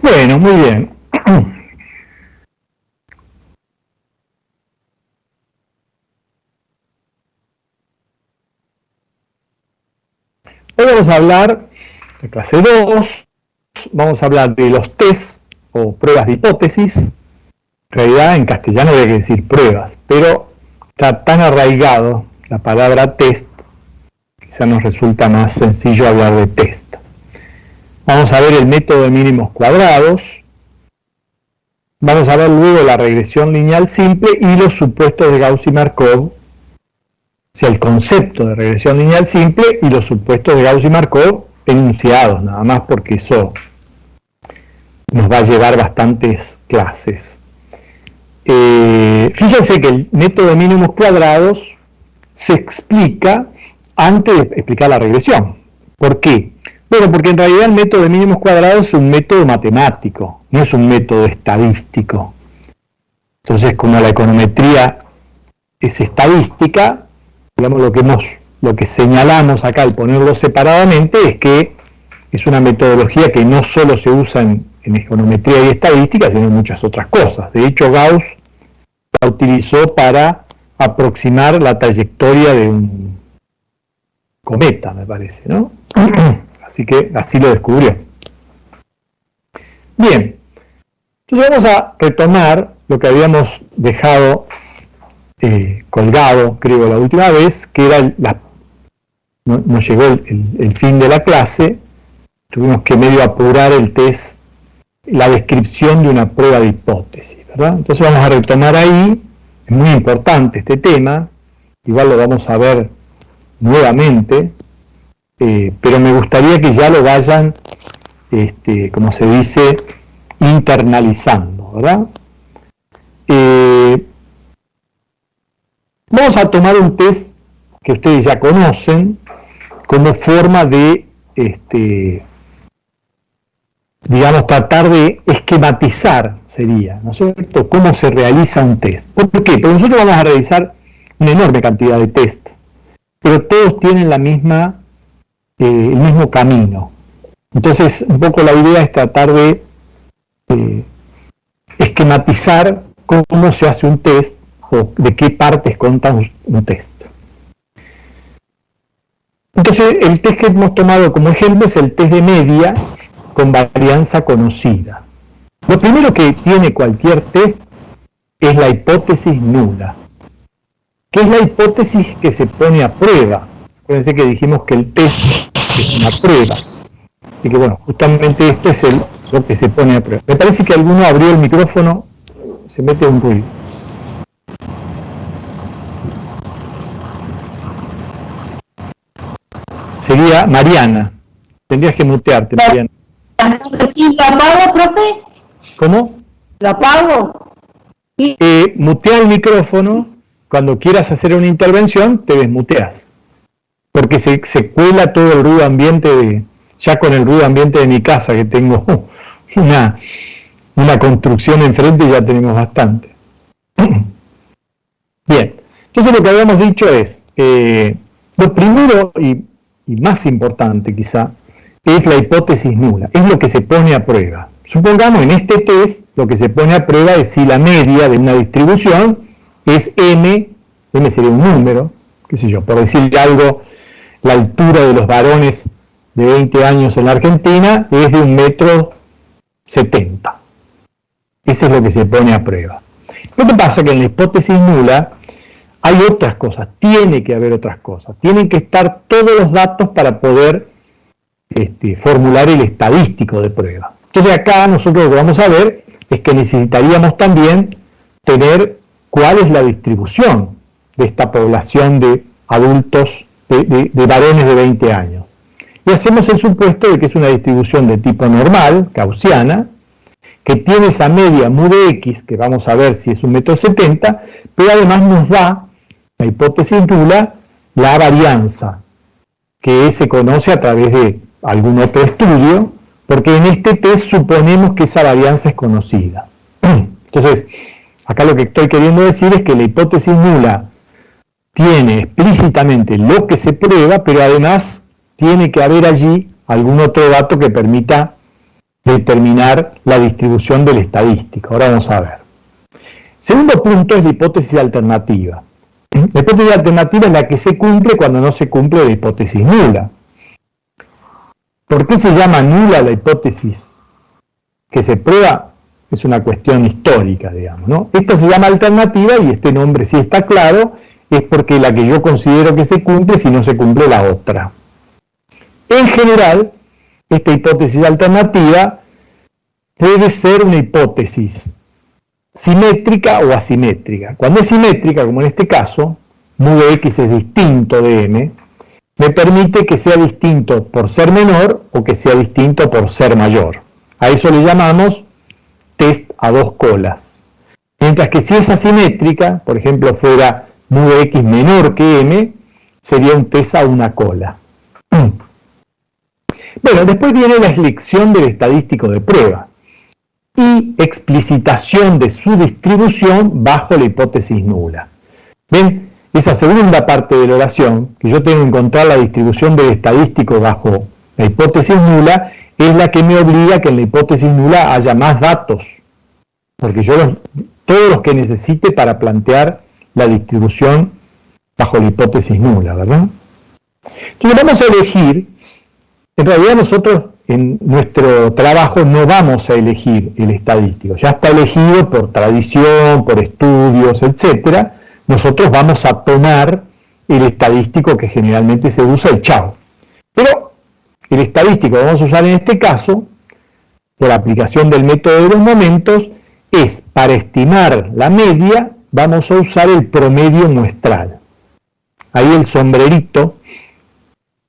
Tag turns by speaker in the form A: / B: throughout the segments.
A: Bueno, muy bien. Hoy vamos a hablar de clase 2, vamos a hablar de los test o pruebas de hipótesis. En realidad en castellano hay que decir pruebas, pero está tan arraigado la palabra test, quizá nos resulta más sencillo hablar de test. Vamos a ver el método de mínimos cuadrados, vamos a ver luego la regresión lineal simple y los supuestos de Gauss y Markov, o sea, el concepto de regresión lineal simple y los supuestos de Gauss y Markov enunciados, nada más porque eso nos va a llevar bastantes clases. Fíjense que el método de mínimos cuadrados se explica antes de explicar la regresión. ¿Por qué? Bueno, porque en realidad el método de mínimos cuadrados es un método matemático, no es un método estadístico. Entonces, como la econometría es estadística, digamos lo que señalamos acá al ponerlo separadamente es que es una metodología que no solo se usa en econometría y estadística, sino en muchas otras cosas. De hecho, Gauss la utilizó para aproximar la trayectoria de un cometa, me parece, ¿no? Así que así lo descubrió. Bien, entonces vamos a retomar lo que habíamos dejado colgado, creo, la última vez, que era nos llegó el fin de la clase, tuvimos que medio apurar el test, la descripción de una prueba de hipótesis, ¿verdad? Entonces vamos a retomar ahí, es muy importante este tema, igual lo vamos a ver nuevamente, pero me gustaría que ya lo vayan, como se dice, internalizando, ¿verdad? Vamos a tomar un test que ustedes ya conocen como forma de, digamos, tratar de esquematizar, sería, ¿no es cierto?, cómo se realiza un test. ¿Por qué? Porque nosotros vamos a realizar una enorme cantidad de test, pero todos tienen el mismo camino. Entonces, un poco la idea es tratar de esquematizar cómo se hace un test o de qué partes consta un test. Entonces, el test que hemos tomado como ejemplo es el test de media con varianza conocida. Lo primero que tiene cualquier test es la hipótesis nula, que es la hipótesis que se pone a prueba. Acuérdense que dijimos que el test es una prueba. Así que bueno, justamente esto es lo que se pone a prueba. Me parece que alguno abrió el micrófono, se mete un ruido. Sería Mariana. Tendrías que mutearte, Mariana.
B: ¿Sí, lo apago, profe?
A: ¿Cómo?
B: ¿Lo apago? Sí.
A: Mutea el micrófono. Cuando quieras hacer una intervención, te desmuteas. Porque se cuela todo el ruido ambiente, ya con el ruido ambiente de mi casa, que tengo una construcción enfrente, ya tenemos bastante. Bien, entonces lo que habíamos dicho es, lo primero y más importante quizá, es la hipótesis nula, es lo que se pone a prueba. Supongamos en este test, lo que se pone a prueba es si la media de una distribución es m sería un número, qué sé yo, por decir algo, la altura de los varones de 20 años en la Argentina es de 1,70 m. Eso es lo que se pone a prueba. Lo que pasa es que en la hipótesis nula hay otras cosas, tiene que haber otras cosas, tienen que estar todos los datos para poder formular el estadístico de prueba. Entonces acá nosotros lo que vamos a ver es que necesitaríamos también tener cuál es la distribución de esta población de adultos, de varones de 20 años. Y hacemos el supuesto de que es una distribución de tipo normal, gaussiana, que tiene esa media mu de x, que vamos a ver si es 1,70 m, pero además nos da, la hipótesis nula, la varianza, que se conoce a través de algún otro estudio, porque en este test suponemos que esa varianza es conocida. Entonces, acá lo que estoy queriendo decir es que la hipótesis nula tiene explícitamente lo que se prueba, pero además tiene que haber allí algún otro dato que permita determinar la distribución del estadístico. Ahora vamos a ver. Segundo punto es la hipótesis alternativa. La hipótesis alternativa es la que se cumple cuando no se cumple la hipótesis nula. ¿Por qué se llama nula la hipótesis que se prueba? Es una cuestión histórica, digamos, ¿no? Esta se llama alternativa y este nombre, si está claro, es porque la que yo considero que se cumple si no se cumple la otra. En general, esta hipótesis alternativa puede ser una hipótesis simétrica o asimétrica. Cuando es simétrica, como en este caso, mu de x es distinto de m, me permite que sea distinto por ser menor o que sea distinto por ser mayor. A eso le llamamos test a dos colas. Mientras que si es asimétrica, por ejemplo, fuera mu de x menor que m, sería un test a una cola. Bueno, después viene la elección del estadístico de prueba y explicitación de su distribución bajo la hipótesis nula. ¿Ven? Esa segunda parte de la oración, que yo tengo que encontrar la distribución del estadístico bajo la hipótesis nula, es la que me obliga a que en la hipótesis nula haya más datos, porque yo todos los que necesite para plantear la distribución bajo la hipótesis nula, ¿verdad? Entonces vamos a elegir, en realidad nosotros en nuestro trabajo no vamos a elegir el estadístico, ya está elegido por tradición, por estudios, etc. Nosotros vamos a tomar el estadístico que generalmente se usa y chao. Pero el estadístico que vamos a usar en este caso, por aplicación del método de los momentos, es para estimar la media, vamos a usar el promedio muestral. Ahí el sombrerito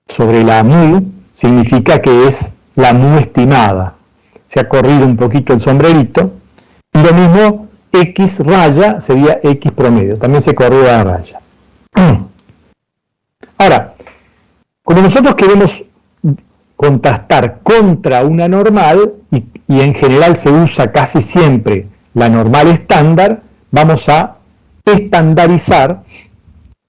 A: sobre la mu significa que es la mu estimada. Se ha corrido un poquito el sombrerito. Y lo mismo, x raya sería x promedio. También se corrió la raya. Ahora, como nosotros queremos contrastar contra una normal, y en general se usa casi siempre la normal estándar, vamos a estandarizar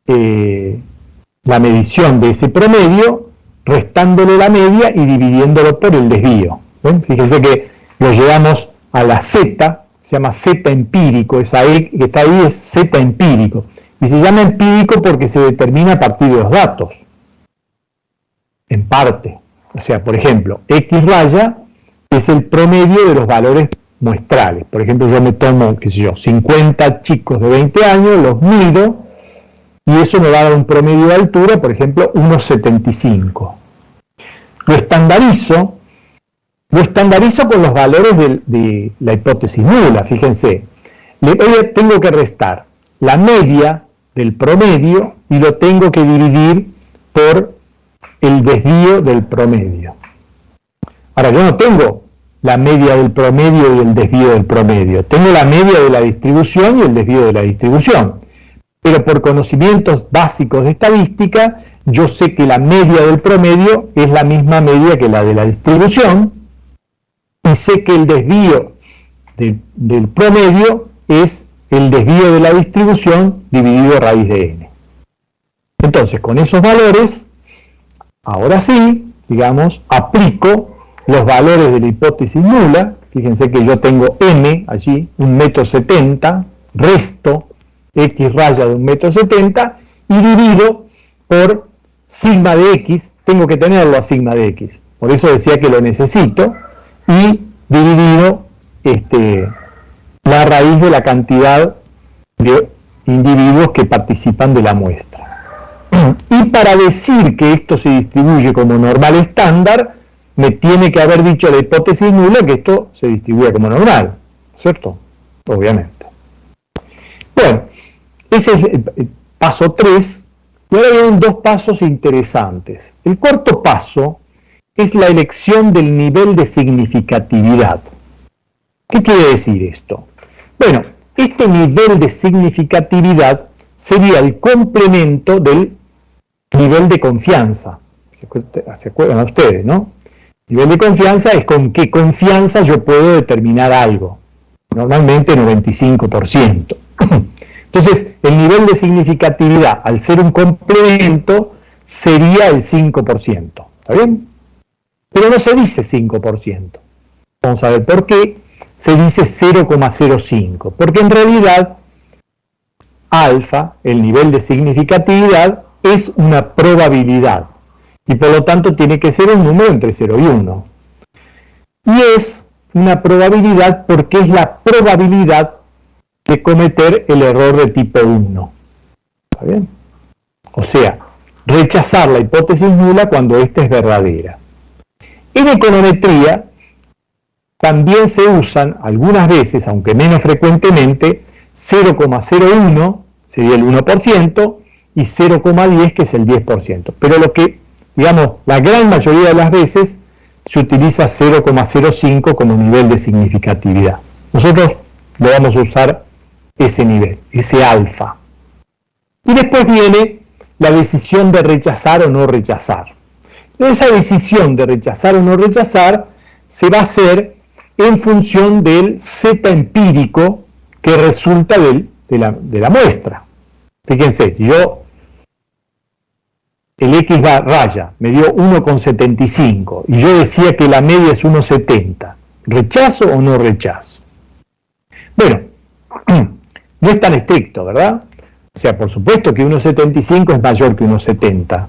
A: la medición de ese promedio, restándole la media y dividiéndolo por el desvío. ¿Ven? Fíjense que lo llevamos a la z, se llama z empírico, esa e que está ahí es z empírico, y se llama empírico porque se determina a partir de los datos, en parte. O sea, por ejemplo, x raya es el promedio de los valores muestrales. Por ejemplo, yo me tomo, qué sé yo, 50 chicos de 20 años, los mido, y eso me va a dar un promedio de altura, por ejemplo, 1,75. Lo estandarizo con los valores de la hipótesis nula, fíjense. Tengo que restar la media del promedio y lo tengo que dividir por el desvío del promedio. Ahora, yo no tengo la media del promedio y el desvío del promedio. Tengo la media de la distribución y el desvío de la distribución. Pero por conocimientos básicos de estadística, yo sé que la media del promedio es la misma media que la de la distribución, y sé que el desvío del promedio es el desvío de la distribución dividido raíz de n. Entonces, con esos valores, ahora sí, digamos, aplico los valores de la hipótesis nula. Fíjense que yo tengo m allí, 1,70 m, resto x raya de 1,70 m y divido por sigma de x, tengo que tenerlo a sigma de x, por eso decía que lo necesito, y dividido la raíz de la cantidad de individuos que participan de la muestra. Y para decir que esto se distribuye como normal estándar, me tiene que haber dicho la hipótesis nula que esto se distribuye como normal, ¿cierto? Obviamente. Bueno, ese es el paso 3, y ahora vienen dos pasos interesantes. El cuarto paso es la elección del nivel de significatividad. ¿Qué quiere decir esto? Bueno, este nivel de significatividad sería el complemento del nivel de confianza. ¿Se acuerdan ustedes, no? Nivel de confianza es con qué confianza yo puedo determinar algo. Normalmente 95%. Entonces, el nivel de significatividad, al ser un complemento, sería el 5%. ¿Está bien? Pero no se dice 5%. vamos a ver por qué, se dice 0,05, porque en realidad alfa, el nivel de significatividad, es una probabilidad y por lo tanto tiene que ser un número entre 0 y 1. Y es una probabilidad porque es la probabilidad de cometer el error de tipo 1. ¿Está bien? O sea, rechazar la hipótesis nula cuando ésta es verdadera. En econometría también se usan algunas veces, aunque menos frecuentemente, 0,01 sería el 1% y 0,10 que es el 10%. Pero lo que, digamos, la gran mayoría de las veces se utiliza 0,05 como nivel de significatividad. Nosotros lo vamos a usar ese nivel, ese alfa. Y después viene la decisión de rechazar o no rechazar. Esa decisión de rechazar o no rechazar se va a hacer en función del Z empírico que resulta de la muestra. Fíjense, si yo, el X raya me dio 1,75 y yo decía que la media es 1,70, ¿rechazo o no rechazo? Bueno, no es tan estricto, ¿verdad? O sea, por supuesto que 1,75 es mayor que 1,70,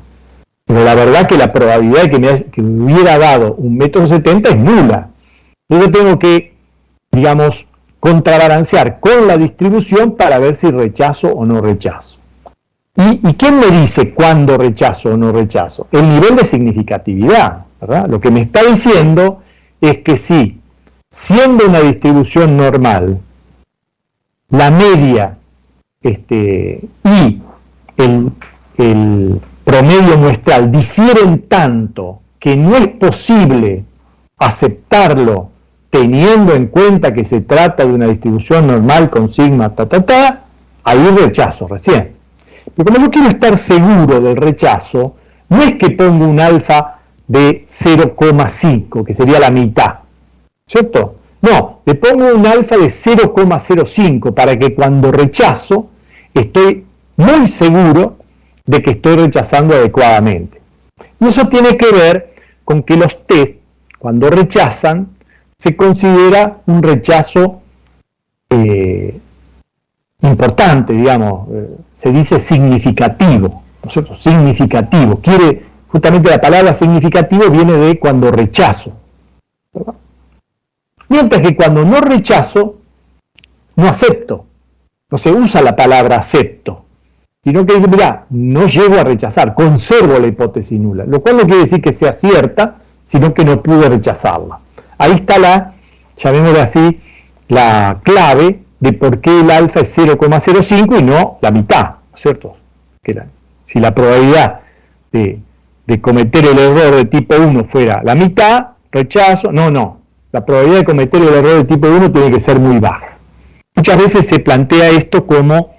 A: pero la verdad que la probabilidad de que me hubiera dado 1,70 m es nula. Yo tengo que, digamos, contrabalancear con la distribución para ver si rechazo o no rechazo. ¿Y quién me dice cuándo rechazo o no rechazo? El nivel de significatividad, ¿verdad? Lo que me está diciendo es que si, siendo una distribución normal, la media y el promedio muestral difieren tanto que no es posible aceptarlo teniendo en cuenta que se trata de una distribución normal con sigma ahí rechazo recién. Pero como yo quiero estar seguro del rechazo, no es que pongo un alfa de 0,5, que sería la mitad, ¿cierto? No, le pongo un alfa de 0,05 para que cuando rechazo estoy muy seguro de que estoy rechazando adecuadamente. Y eso tiene que ver con que los test, cuando rechazan, se considera un rechazo importante, digamos, se dice significativo, ¿no es cierto? Significativo, justamente la palabra significativo viene de cuando rechazo, ¿verdad? Mientras que cuando no rechazo, no acepto, no se usa la palabra acepto, sino que dice, mirá, no llego a rechazar, conservo la hipótesis nula, lo cual no quiere decir que sea cierta, sino que no pude rechazarla. Ahí está llamémosle así, la clave de por qué el alfa es 0,05 y no la mitad, ¿no es cierto? Si la probabilidad de cometer el error de tipo 1 fuera la mitad, rechazo, no. La probabilidad de cometer el error de tipo 1 tiene que ser muy baja. Muchas veces se plantea esto como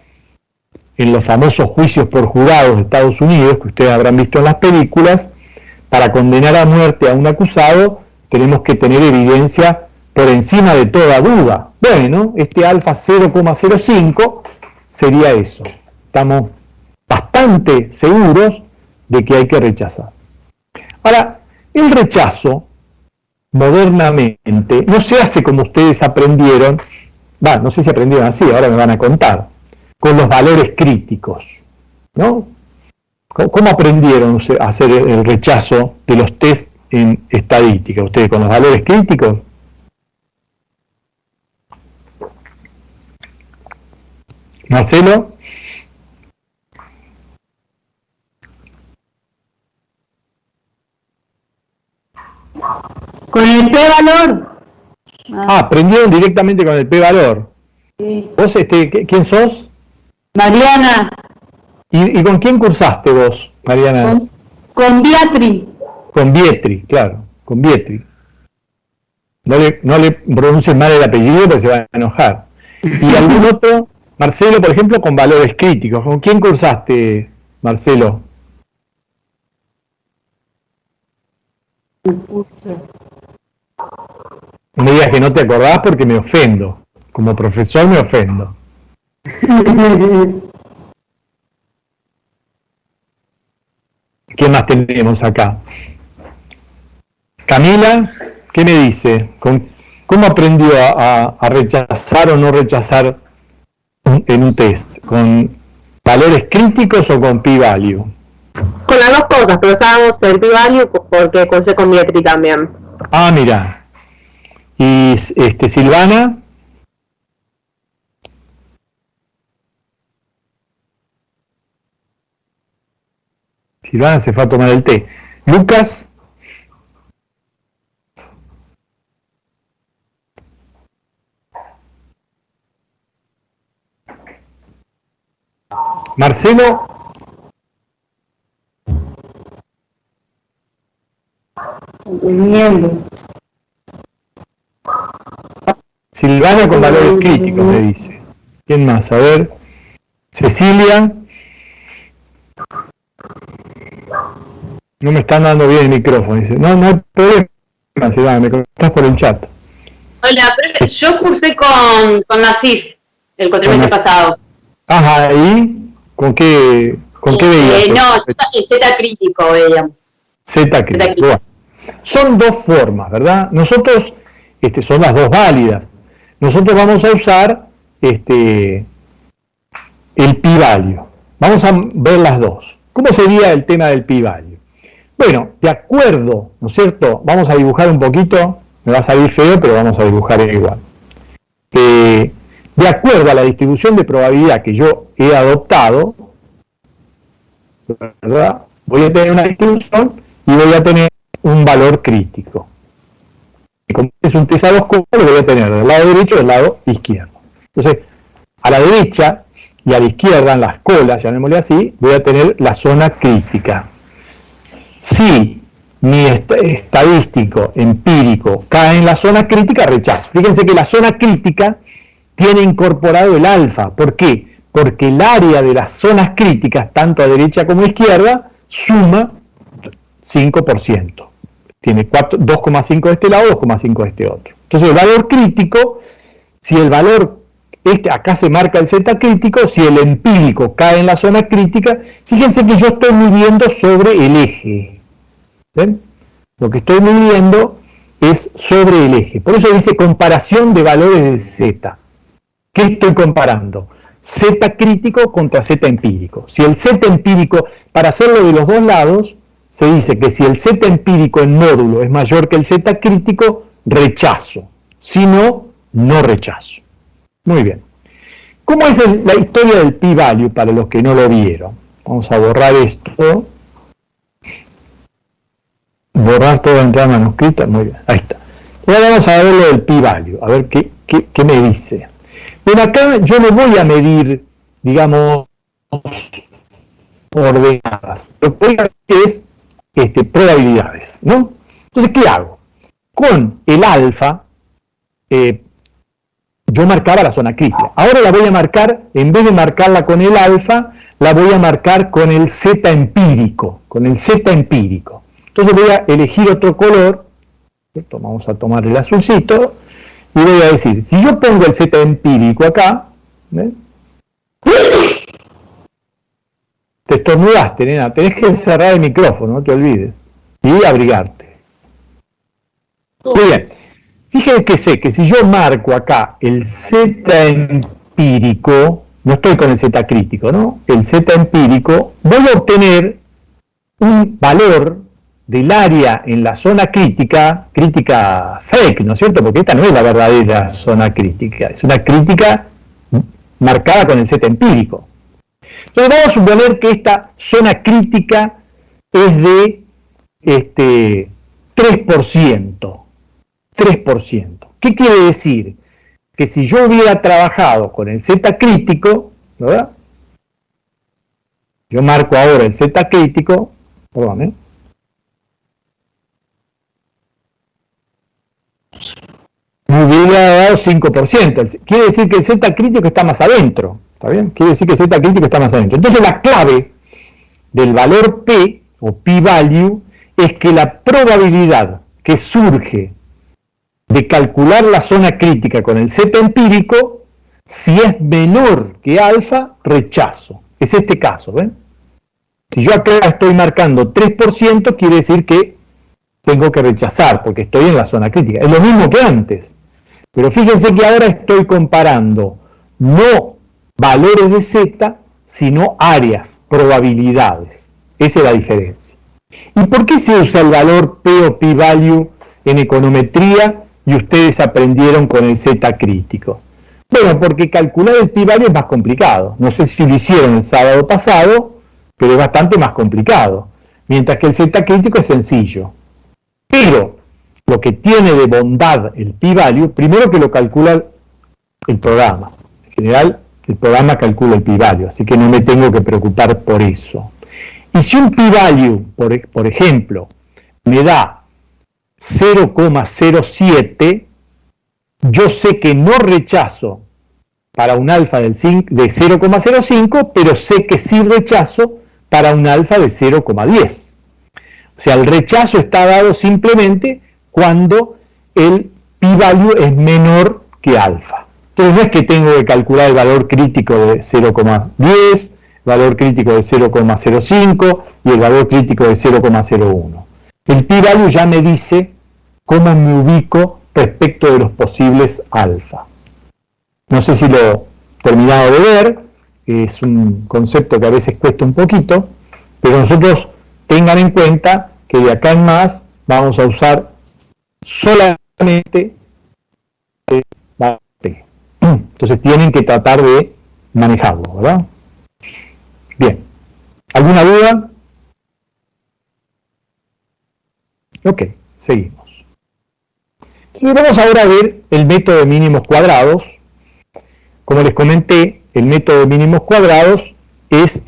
A: en los famosos juicios por jurados de Estados Unidos, que ustedes habrán visto en las películas, para condenar a muerte a un acusado tenemos que tener evidencia por encima de toda duda. Bueno, este alfa 0,05 sería eso. Estamos bastante seguros de que hay que rechazar. Ahora, el rechazo, modernamente, no se hace como ustedes aprendieron, no sé si aprendieron así, ahora me van a contar, con los valores críticos, ¿no? ¿Cómo aprendieron a hacer el rechazo de los test en estadística? ¿Ustedes con los valores críticos? Marcelo.
B: Con el p-valor.
A: Aprendieron directamente con el p-valor.
B: Sí.
A: ¿Vos, quién sos?
B: Mariana.
A: ¿Y con quién cursaste vos, Mariana?
B: Con Beatriz.
A: Con Vietri, claro, con Vietri. No le pronuncies mal el apellido porque se va a enojar. ¿Y algún otro? Marcelo, por ejemplo, con valores críticos. ¿Con quién cursaste, Marcelo? No me digas que no te acordás porque me ofendo. Como profesor me ofendo. ¿Qué más tenemos acá? Camila, ¿qué me dice? ¿Cómo aprendió a rechazar o no rechazar en un test? ¿Con valores críticos o con p-value?
C: Con las dos cosas, pero usábamos el p-value porque cursé con Beatriz también.
A: Ah, mira. ¿Y Silvana? Silvana se fue a tomar el té. ¿Lucas? ¿Marcelo?
B: Entendiendo.
A: Silvana con valores críticos, me dice. ¿Quién más? A ver. Cecilia. No me están dando bien el micrófono. Dice, no hay problema, Silvana, me contestás por el chat.
D: Hola, yo cursé con Nasif el cuatrimestre pasado.
A: Ajá, ¿y con qué veías?
D: No, Z crítico veíamos.
A: Z crítico. Bueno, son dos formas, ¿verdad? Nosotros, son las dos válidas. Nosotros vamos a usar el p-value. Vamos a ver las dos. ¿Cómo sería el tema del p-value? Bueno, de acuerdo, ¿no es cierto? Vamos a dibujar un poquito, me va a salir feo, pero vamos a dibujar igual. De acuerdo a la distribución de probabilidad que yo he adoptado, ¿verdad? Voy a tener una distribución y voy a tener un valor crítico. Y como es un test a dos colas, lo voy a tener del lado derecho y del lado izquierdo. Entonces, a la derecha y a la izquierda, en las colas, llamémosle así, voy a tener la zona crítica. Si mi estadístico empírico cae en la zona crítica, rechazo. Fíjense que la zona crítica tiene incorporado el alfa. ¿Por qué? Porque el área de las zonas críticas, tanto a derecha como a izquierda, suma 5%. Tiene 2,5 de este lado, 2,5 de este otro. Entonces el valor crítico, si el valor, acá se marca el Z crítico, si el empírico cae en la zona crítica, fíjense que yo estoy midiendo sobre el eje. ¿Ven? Lo que estoy midiendo es sobre el eje. Por eso dice comparación de valores de Z. ¿Qué estoy comparando? Z crítico contra Z empírico. Si el Z empírico, para hacerlo de los dos lados, se dice que si el Z empírico en módulo es mayor que el Z crítico, rechazo. Si no, no rechazo. Muy bien. ¿Cómo es la historia del p-value para los que no lo vieron? Vamos a borrar esto. Borrar toda la entrada manuscrita. Muy bien, ahí está. Ahora vamos a ver lo del p-value, a ver qué me dice. Bueno, acá yo no voy a medir, digamos, ordenadas. Lo que voy a medir es probabilidades, ¿no? Entonces, ¿qué hago? Con el alfa, yo marcaba la zona crítica. Ahora la voy a marcar, en vez de marcarla con el alfa, la voy a marcar con el Z empírico, Entonces voy a elegir otro color, ¿cierto? Vamos a tomar el azulcito, y voy a decir, si yo pongo el Z empírico acá, ¿ven? Te estornudaste, nena, tenés que cerrar el micrófono, no te olvides, y abrigarte. Muy bien, fíjense que sé que si yo marco acá el Z empírico, no estoy con el Z crítico, ¿no? El Z empírico, voy a obtener un valor del área en la zona crítica fake, ¿no es cierto? Porque esta no es la verdadera zona crítica, es una crítica marcada con el Z empírico. Entonces vamos a suponer que esta zona crítica es de 3%. ¿Qué quiere decir? Que si yo hubiera trabajado con el Z crítico, ¿verdad? Yo marco ahora el Z crítico, perdón, me hubiera dado 5%. Quiere decir que el Z crítico está más adentro. ¿Está bien? Quiere decir que el Z crítico está más adentro. Entonces la clave del valor P, o p-value, es que la probabilidad que surge de calcular la zona crítica con el Z empírico, si es menor que alfa, rechazo. Es este caso, ¿ven? Si yo acá estoy marcando 3%, quiere decir que tengo que rechazar, porque estoy en la zona crítica. Es lo mismo que antes. Pero fíjense que ahora estoy comparando no valores de Z, sino áreas, probabilidades. Esa es la diferencia. ¿Y por qué se usa el valor P o p-value en econometría y ustedes aprendieron con el Z crítico? Bueno, porque calcular el p-value es más complicado. No sé si lo hicieron el sábado pasado, pero es bastante más complicado. Mientras que el Z crítico es sencillo. Pero lo que tiene de bondad el p-value, primero que lo calcula el programa. En general, el programa calcula el p-value, así que no me tengo que preocupar por eso. Y si un p-value, por ejemplo, me da 0,07, yo sé que no rechazo para un alfa de 0,05, pero sé que sí rechazo para un alfa de 0,10. O sea, el rechazo está dado simplemente cuando el p-value es menor que alfa. Entonces no es que tengo que calcular el valor crítico de 0,10, el valor crítico de 0,05 y el valor crítico de 0,01. El p-value ya me dice cómo me ubico respecto de los posibles alfa. No sé si lo he terminado de ver, es un concepto que a veces cuesta un poquito, pero nosotros tengan en cuenta que de acá en más vamos a usar solamente P. Entonces tienen que tratar de manejarlo, ¿verdad? Bien. ¿Alguna duda? Ok, seguimos. Y vamos ahora a ver el método de mínimos cuadrados. Como les comenté, el método de mínimos cuadrados es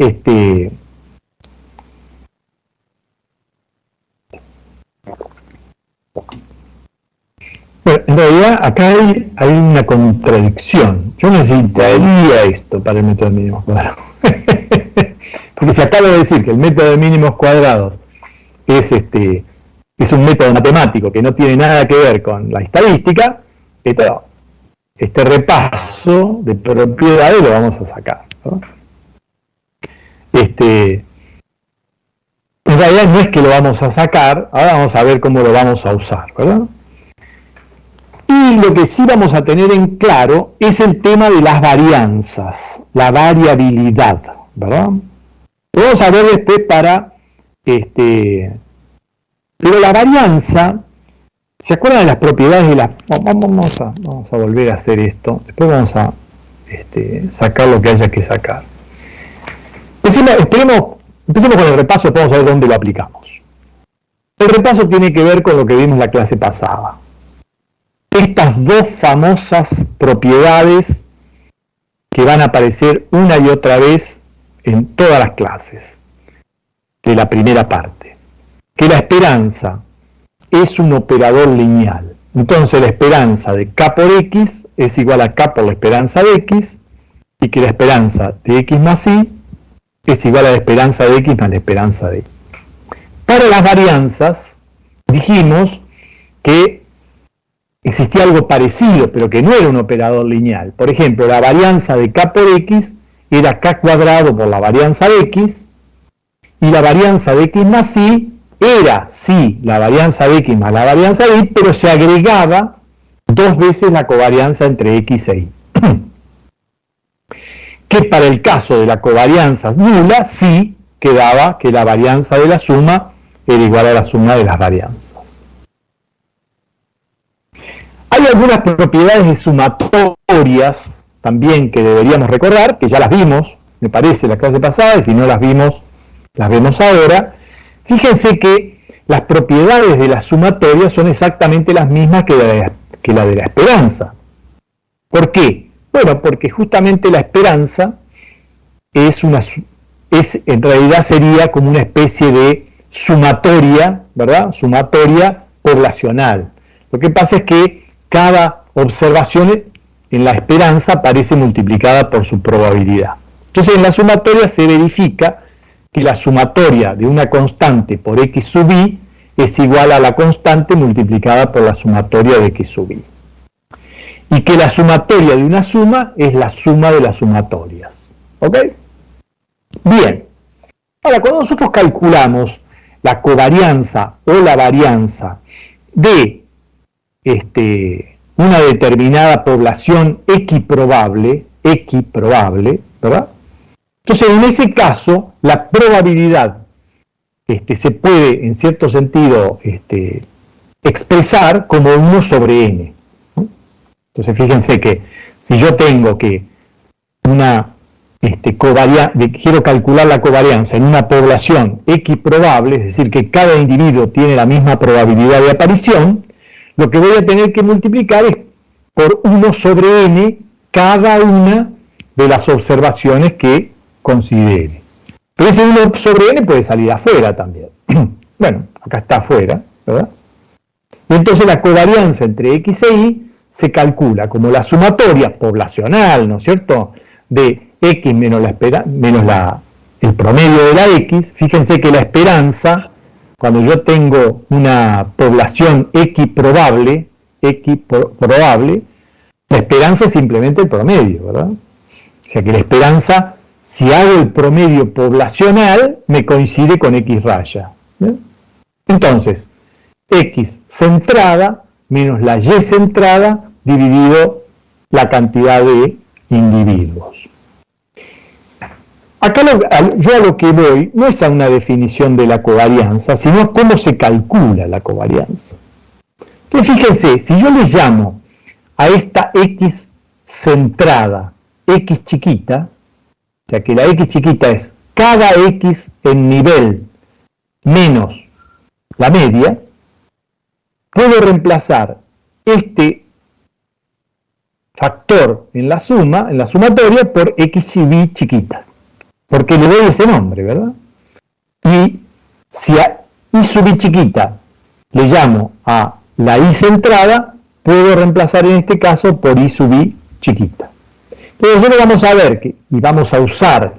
A: Bueno, en realidad acá hay una contradicción. Yo necesitaría esto para el método de mínimos cuadrados. Porque si acabo de decir que el método de mínimos cuadrados es un método matemático que no tiene nada que ver con la estadística, este repaso de propiedades lo vamos a sacar, ¿no? En realidad no es que lo vamos a sacar, ahora vamos a ver cómo lo vamos a usar, ¿verdad? Y lo que sí vamos a tener en claro es el tema de las varianzas, la variabilidad, ¿verdad? Lo vamos a ver después para, pero la varianza, ¿se acuerdan de las propiedades de las... Vamos a volver a hacer esto, después vamos a sacar lo que haya que sacar. Empecemos con el repaso, después vamos a ver dónde lo aplicamos. El repaso tiene que ver con lo que vimos en la clase pasada. Estas dos famosas propiedades que van a aparecer una y otra vez en todas las clases de la primera parte. Que la esperanza es un operador lineal. Entonces la esperanza de K por X es igual a K por la esperanza de X, y que la esperanza de X más Y es igual a la esperanza de X más la esperanza de Y. Para las varianzas dijimos que existía algo parecido, pero que no era un operador lineal. Por ejemplo, la varianza de K por X era K cuadrado por la varianza de X, y la varianza de X más Y era, sí, la varianza de X más la varianza de Y, pero se agregaba dos veces la covarianza entre X e Y. Que para el caso de la covarianza nula, sí quedaba que la varianza de la suma era igual a la suma de las varianzas. Hay algunas propiedades de sumatorias también que deberíamos recordar, que ya las vimos, me parece, la clase pasada, y si no las vimos, las vemos ahora. Fíjense que las propiedades de la sumatoria son exactamente las mismas que la de la esperanza. ¿Por qué? Bueno, porque justamente la esperanza en realidad sería como una especie de sumatoria, ¿verdad? Sumatoria poblacional. Lo que pasa es que cada observación en la esperanza aparece multiplicada por su probabilidad. Entonces en la sumatoria se verifica que la sumatoria de una constante por X sub I es igual a la constante multiplicada por la sumatoria de X sub I. Y que la sumatoria de una suma es la suma de las sumatorias. ¿Ok? Bien. Ahora, cuando nosotros calculamos la covarianza o la varianza de una determinada población equiprobable, ¿verdad? Entonces, en ese caso, la probabilidad se puede, en cierto sentido, expresar como 1 sobre n, ¿no? Entonces, fíjense que si yo tengo que quiero calcular la covarianza en una población equiprobable, es decir, que cada individuo tiene la misma probabilidad de aparición, lo que voy a tener que multiplicar es por 1 sobre n cada una de las observaciones que considere. Pero ese 1 sobre n puede salir afuera también. Bueno, acá está afuera, ¿verdad? Y entonces la covarianza entre x e y se calcula como la sumatoria poblacional, ¿no es cierto?, de x menos el promedio de la x. Fíjense que la esperanza, cuando yo tengo una población equiprobable, la esperanza es simplemente el promedio, ¿verdad? O sea que la esperanza, si hago el promedio poblacional, me coincide con x raya, ¿bien? Entonces, x centrada menos la y centrada dividido la cantidad de individuos. Acá yo a lo que voy no es a una definición de la covarianza, sino a cómo se calcula la covarianza. Entonces fíjense, si yo le llamo a esta x centrada x chiquita, o sea que la x chiquita es cada x en nivel menos la media, puedo reemplazar este factor en la sumatoria por x y b chiquita, porque le doy ese nombre, ¿verdad? Y si a y sub i chiquita le llamo a la y centrada, puedo reemplazar en este caso por y sub i chiquita. Entonces nosotros vamos a ver y vamos a usar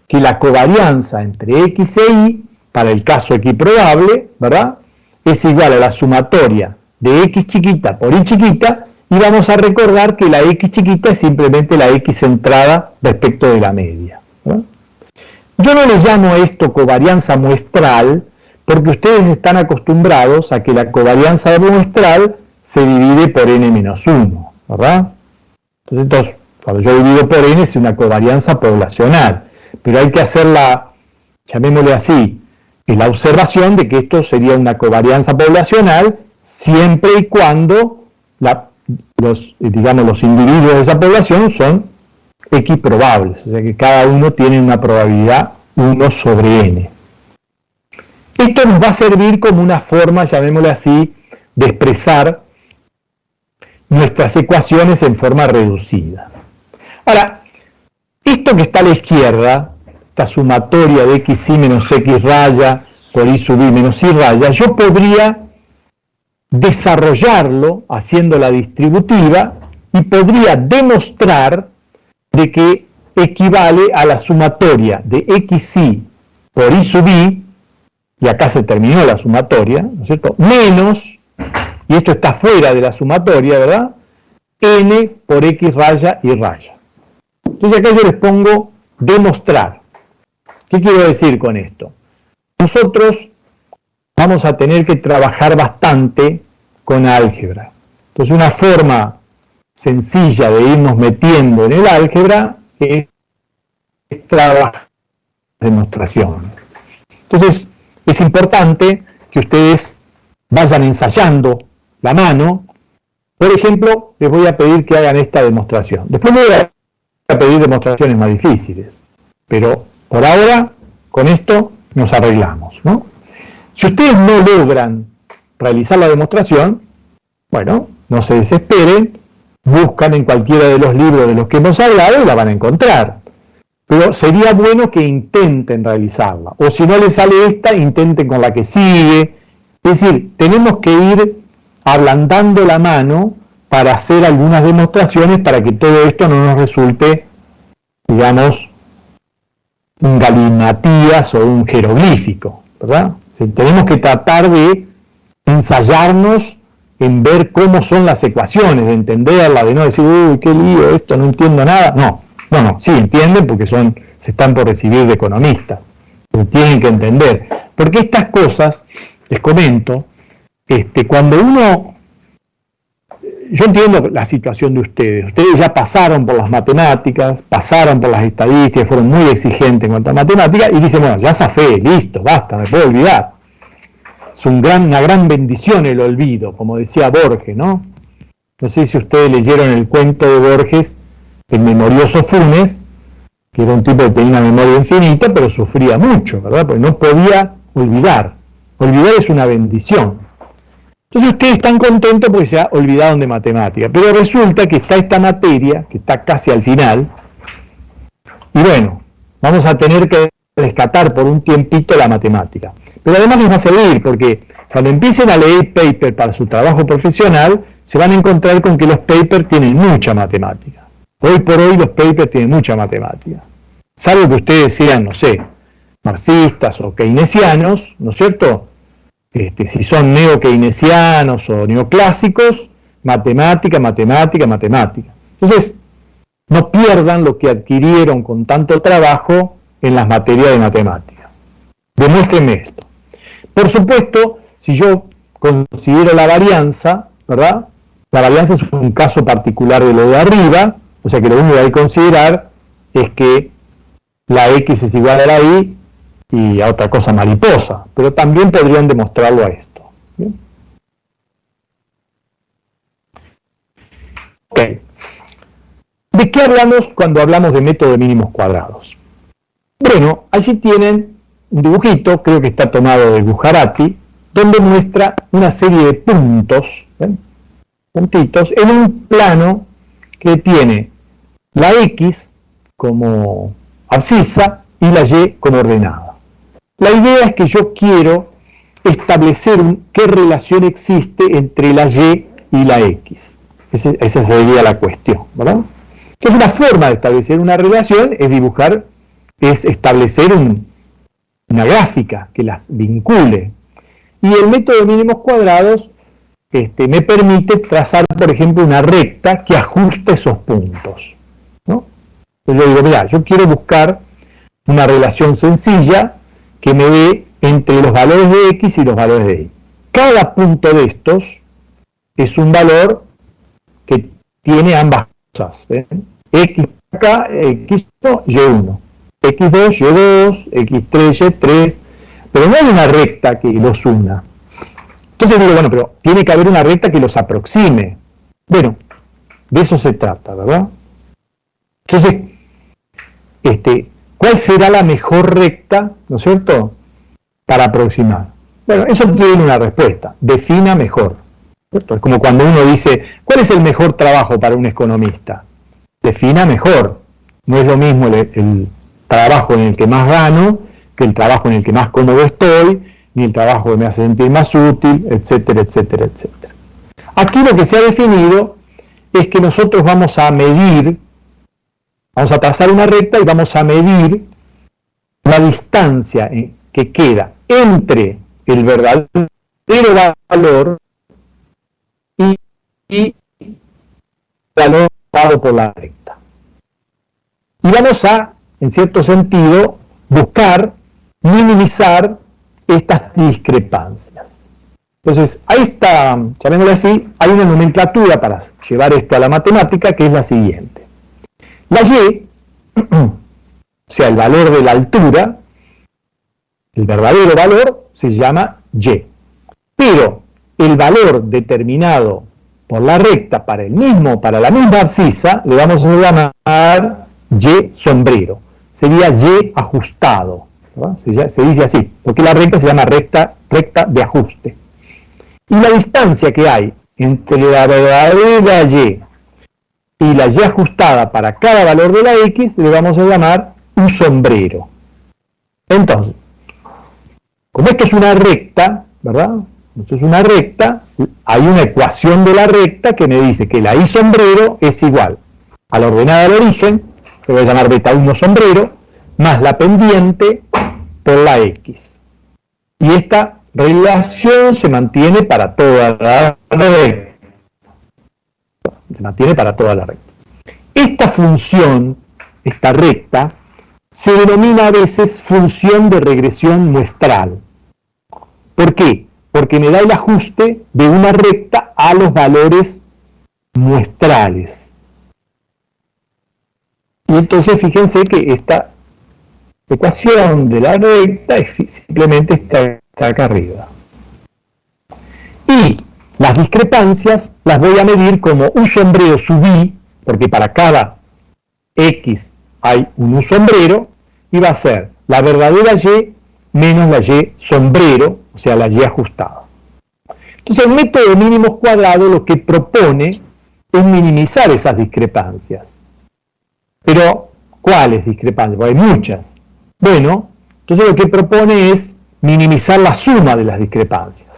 A: que la covarianza entre x e y, para el caso equiprobable, ¿verdad?, es igual a la sumatoria de x chiquita por y chiquita, y vamos a recordar que la x chiquita es simplemente la x centrada respecto de la media, ¿verdad? Yo no les llamo a esto covarianza muestral, porque ustedes están acostumbrados a que la covarianza muestral se divide por n-1, ¿verdad? Entonces, cuando yo divido por n es una covarianza poblacional, pero hay que hacer llamémosle así, la observación de que esto sería una covarianza poblacional siempre y cuando los individuos de esa población son equiprobables, o sea que cada uno tiene una probabilidad 1 sobre n. Esto nos va a servir como una forma, llamémosle así, de expresar nuestras ecuaciones en forma reducida. Ahora, esto que está a la izquierda, esta sumatoria de x y menos x raya por y sub i menos y raya, yo podría desarrollarlo haciendo la distributiva y podría demostrar de que equivale a la sumatoria de xy por y sub i, y acá se terminó la sumatoria, ¿no es cierto?, menos, y esto está fuera de la sumatoria, ¿verdad?, n por x raya y raya. Entonces acá yo les pongo demostrar. ¿Qué quiero decir con esto? Nosotros vamos a tener que trabajar bastante con álgebra. Entonces una forma sencilla de irnos metiendo en el álgebra es trabajar demostración. Entonces es importante que ustedes vayan ensayando la mano. Por ejemplo, les voy a pedir que hagan esta demostración. Después me voy a pedir demostraciones más difíciles, pero por ahora con esto nos arreglamos, ¿no? Si ustedes no logran realizar la demostración, bueno, no se desesperen, buscan en cualquiera de los libros de los que hemos hablado y la van a encontrar. Pero sería bueno que intenten realizarla, o si no les sale esta, intenten con la que sigue. Es decir, tenemos que ir ablandando la mano para hacer algunas demostraciones para que todo esto no nos resulte, digamos, un galimatías o un jeroglífico, ¿verdad? O sea, tenemos que tratar de ensayarnos en ver cómo son las ecuaciones, de entenderlas, de no decir, uy, qué lío, esto no entiendo nada. No, sí entienden porque se están por recibir de economistas, pero tienen que entender. Porque estas cosas, les comento, cuando uno yo entiendo la situación de ustedes. Ustedes ya pasaron por las matemáticas, pasaron por las estadísticas, fueron muy exigentes en cuanto a matemáticas y dicen, bueno, ya zafé, listo, basta, me puedo olvidar. Es una gran bendición el olvido, como decía Borges, ¿no? No sé si ustedes leyeron el cuento de Borges, El memorioso Funes, que era un tipo que tenía una memoria infinita, pero sufría mucho, ¿verdad? Porque no podía olvidar. Olvidar es una bendición. Entonces ustedes están contentos porque se olvidaron de matemática, pero resulta que está esta materia, que está casi al final, y bueno, vamos a tener que rescatar por un tiempito la matemática. Pero además les va a servir, porque cuando empiecen a leer paper para su trabajo profesional, se van a encontrar con que los papers tienen mucha matemática. Hoy por hoy los papers tienen mucha matemática. Salvo que ustedes sean, no sé, marxistas o keynesianos, ¿no es cierto? Si son neo-keynesianos o neoclásicos, matemática, matemática, matemática. Entonces, no pierdan lo que adquirieron con tanto trabajo en las materias de matemática. Demuéstrenme esto. Por supuesto, si yo considero la varianza, ¿verdad? La varianza es un caso particular de lo de arriba, o sea que lo único que hay que considerar es que la X es igual a la Y y a otra cosa mariposa, pero también podrían demostrarlo a esto. ¿Bien? Ok. ¿De qué hablamos cuando hablamos de método de mínimos cuadrados? Bueno, allí tienen un dibujito, creo que está tomado de Gujarati, donde muestra una serie de puntos, ¿ven? Puntitos, en un plano que tiene la X como abscisa y la Y como ordenada. La idea es que yo quiero establecer qué relación existe entre la Y y la X. Esa sería la cuestión, ¿verdad? Entonces una forma de establecer una relación es establecer una gráfica que las vincule. Y el método de mínimos cuadrados me permite trazar, por ejemplo, una recta que ajuste esos puntos, ¿no? Entonces yo digo, mira, yo quiero buscar una relación sencilla que me dé entre los valores de X y los valores de Y. Cada punto de estos es un valor que tiene ambas cosas, ¿ven? X acá, X1, Y1, X2, Y2, X3, Y3, pero no hay una recta que los una. Entonces digo, bueno, pero tiene que haber una recta que los aproxime. Bueno, de eso se trata, ¿verdad? Entonces, ¿cuál será la mejor recta, ¿no es cierto?, para aproximar? Bueno, eso tiene una respuesta, defina mejor, ¿cierto? Es como cuando uno dice, ¿cuál es el mejor trabajo para un economista? Defina mejor. No es lo mismo el trabajo en el que más gano, que el trabajo en el que más cómodo estoy, ni el trabajo que me hace sentir más útil, etcétera, etcétera, etcétera. Aquí lo que se ha definido es que nosotros vamos a medir, vamos a trazar una recta y vamos a medir la distancia que queda entre el verdadero valor y el valor dado por la recta. Y vamos a, en cierto sentido, buscar minimizar estas discrepancias. Entonces, ahí está, llamémoslo así, hay una nomenclatura para llevar esto a la matemática que es la siguiente. La Y, o sea, el valor de la altura, el verdadero valor, se llama Y. Pero el valor determinado por la recta para la misma abscisa, le vamos a llamar Y sombrero. Sería Y ajustado. ¿No? Se dice así, porque la recta se llama recta de ajuste. Y la distancia que hay entre la verdadera Y y la Y ajustada para cada valor de la X le vamos a llamar un sombrero. Entonces, como esto es una recta, ¿verdad? Esto es una recta, hay una ecuación de la recta que me dice que la Y sombrero es igual a la ordenada del origen, que voy a llamar beta 1 sombrero, más la pendiente por la X. Y esta relación se mantiene para toda la recta. Se mantiene para toda la recta. Esta función, esta recta, se denomina a veces función de regresión muestral. ¿Por qué? Porque me da el ajuste de una recta a los valores muestrales. Y entonces fíjense que esta ecuación de la recta simplemente está acá arriba. Y las discrepancias las voy a medir como U sombrero sub I, porque para cada X hay un U sombrero, y va a ser la verdadera Y menos la Y sombrero, o sea, la Y ajustada. Entonces el método de mínimos cuadrados lo que propone es minimizar esas discrepancias. Pero, ¿cuáles discrepancias? Porque hay muchas. Bueno, entonces lo que propone es minimizar la suma de las discrepancias.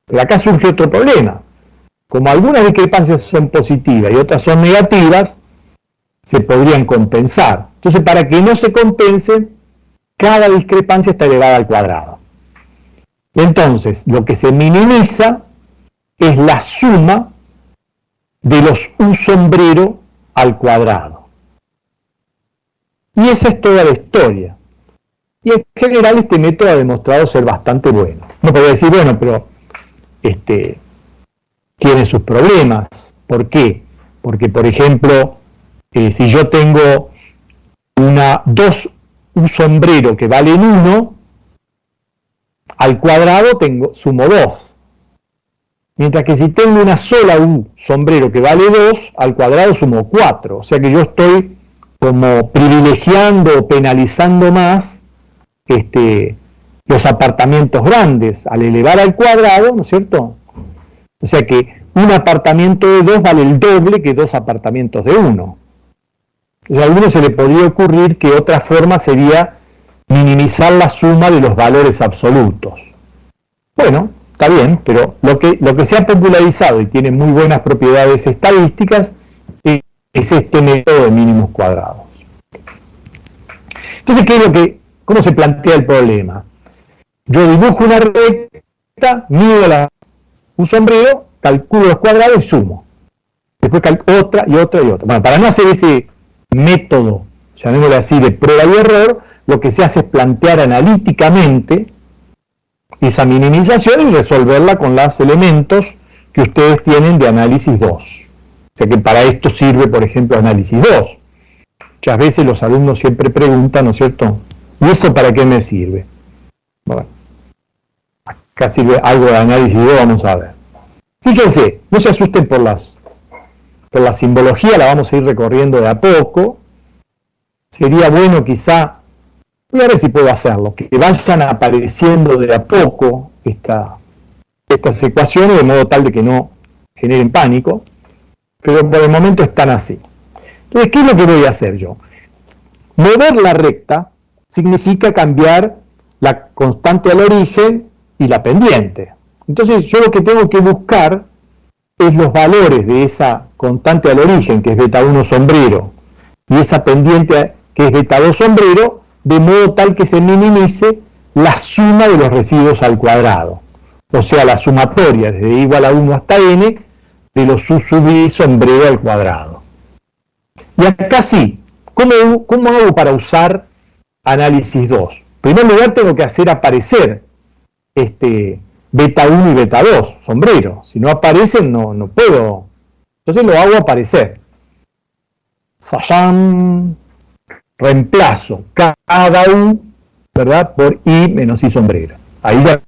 A: Pero acá surge otro problema. Como algunas discrepancias son positivas y otras son negativas, se podrían compensar. Entonces, para que no se compensen, cada discrepancia está elevada al cuadrado. Entonces, lo que se minimiza es la suma de los U sombrero al cuadrado. Y esa es toda la historia. Y en general este método ha demostrado ser bastante bueno. No podría decir, bueno, pero tiene sus problemas. ¿Por qué? Porque, por ejemplo, si yo tengo un sombrero que valen 1, al cuadrado sumo 2. Mientras que si tengo una sola U sombrero que vale 2, al cuadrado sumo 4. O sea que yo estoy como privilegiando o penalizando más los apartamentos grandes al elevar al cuadrado, ¿no es cierto? O sea que un apartamento de 2 vale el doble que 2 apartamentos de 1. Entonces a alguno se le podría ocurrir que otra forma sería minimizar la suma de los valores absolutos. Bueno, está bien, pero lo que se ha popularizado y tiene muy buenas propiedades estadísticas es este método de mínimos cuadrados. Entonces, ¿cómo se plantea el problema? Yo dibujo una recta, mido un sombrero, calculo los cuadrados y sumo. Después otra y otra y otra. Bueno, para no hacer ese método, llamémosle así, de prueba y error, lo que se hace es plantear analíticamente esa minimización y resolverla con los elementos que ustedes tienen de análisis 2. O sea que para esto sirve, por ejemplo, análisis 2. Muchas veces los alumnos siempre preguntan, ¿no es cierto? ¿Y eso para qué me sirve? Bueno, acá sirve algo de análisis 2, vamos a ver. Fíjense, no se asusten por la simbología, la vamos a ir recorriendo de a poco. Sería bueno quizá, voy a ver si puedo hacerlo, que vayan apareciendo de a poco estas ecuaciones de modo tal de que no generen pánico, pero por el momento están así. Entonces, ¿qué es lo que voy a hacer yo? Mover la recta significa cambiar la constante al origen y la pendiente. Entonces, yo lo que tengo que buscar es los valores de esa constante al origen, que es beta 1 sombrero, y esa pendiente, que es beta 2 sombrero, de modo tal que se minimice la suma de los residuos al cuadrado. O sea, la sumatoria desde igual a 1 hasta n de los U sub I sombrero al cuadrado. Y acá sí, ¿cómo hago para usar análisis 2? En primer lugar tengo que hacer aparecer beta 1 y beta 2 sombrero. Si no aparecen no puedo. Entonces lo hago aparecer. Sayam, reemplazo cada U, ¿verdad?, por I menos I sombrero. Ahí ya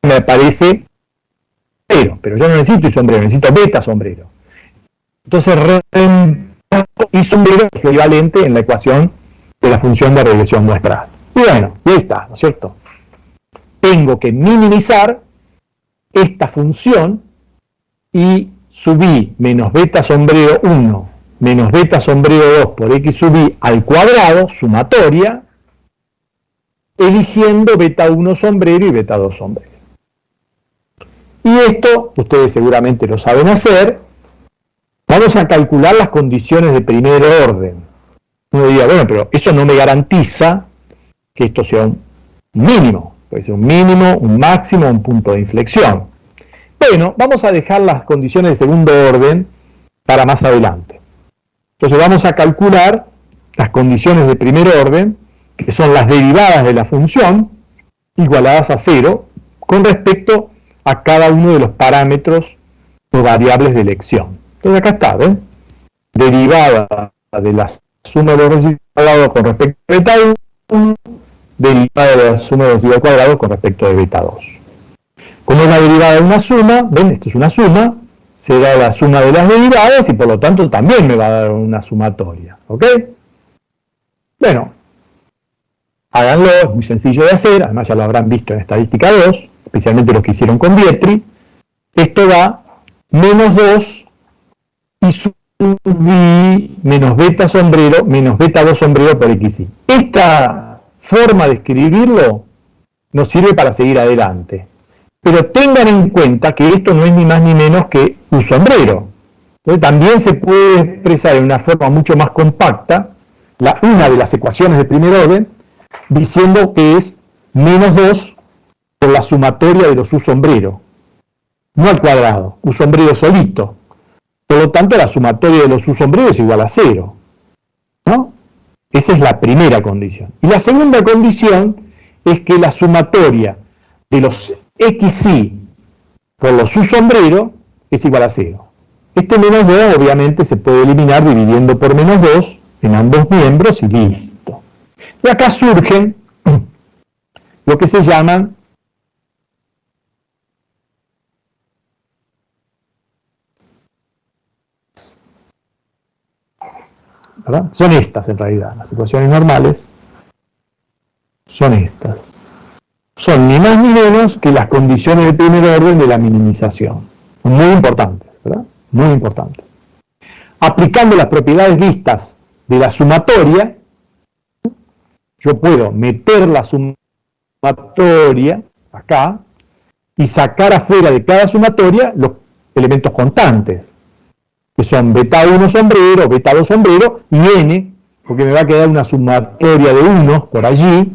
A: me aparece pero yo no necesito I sombrero, necesito beta sombrero. Entonces reemplazo I sombrero es equivalente en la ecuación de la función de regresión muestral. Y bueno, y ahí está, ¿no es cierto? Tengo que minimizar esta función I sub I menos beta sombrero 1 menos beta sombrero 2 por X sub I al cuadrado, sumatoria, eligiendo beta 1 sombrero y beta 2 sombrero. Y esto, ustedes seguramente lo saben hacer, vamos a calcular las condiciones de primer orden. Uno diría, bueno, pero eso no me garantiza que esto sea un mínimo. Puede ser un mínimo, un máximo, un punto de inflexión. Bueno, vamos a dejar las condiciones de segundo orden para más adelante. Entonces vamos a calcular las condiciones de primer orden, que son las derivadas de la función, igualadas a 0, con respecto a cada uno de los parámetros o variables de elección. Entonces acá está, ¿ven? Derivada de la suma de los residuos cuadrados con respecto a beta 1, derivada de la suma de los residuos cuadrados con respecto de beta 2. Como es la derivada de una suma, ven, esto es una suma, será la suma de las derivadas y por lo tanto también me va a dar una sumatoria, ¿ok? Bueno, háganlo, es muy sencillo de hacer, además ya lo habrán visto en estadística 2, especialmente los que hicieron con Vietri. Esto da menos 2 y subí menos beta sombrero, menos beta 2 sombrero por xi. Esta forma de escribirlo nos sirve para seguir adelante. Pero tengan en cuenta que esto no es ni más ni menos que un sombrero. Entonces, también se puede expresar en una forma mucho más compacta una de las ecuaciones de primer orden, diciendo que es menos 2 por la sumatoria de los U sombrero. No al cuadrado, U sombrero solito. Por lo tanto, la sumatoria de los U sombrero es igual a 0. ¿No? Esa es la primera condición. Y la segunda condición es que la sumatoria de los xi por los U sombrero es igual a 0. Este menos 2 obviamente se puede eliminar dividiendo por menos 2 en ambos miembros y listo. Y acá surgen lo que se llaman ¿verdad? Son estas en realidad, las ecuaciones normales son estas. Son ni más ni menos que las condiciones de primer orden de la minimización. Muy importantes, ¿verdad? Muy importantes. Aplicando las propiedades vistas de la sumatoria, yo puedo meter la sumatoria acá y sacar afuera de cada sumatoria los elementos constantes, que son beta 1 sombrero, beta 2 sombrero y n, porque me va a quedar una sumatoria de 1 por allí.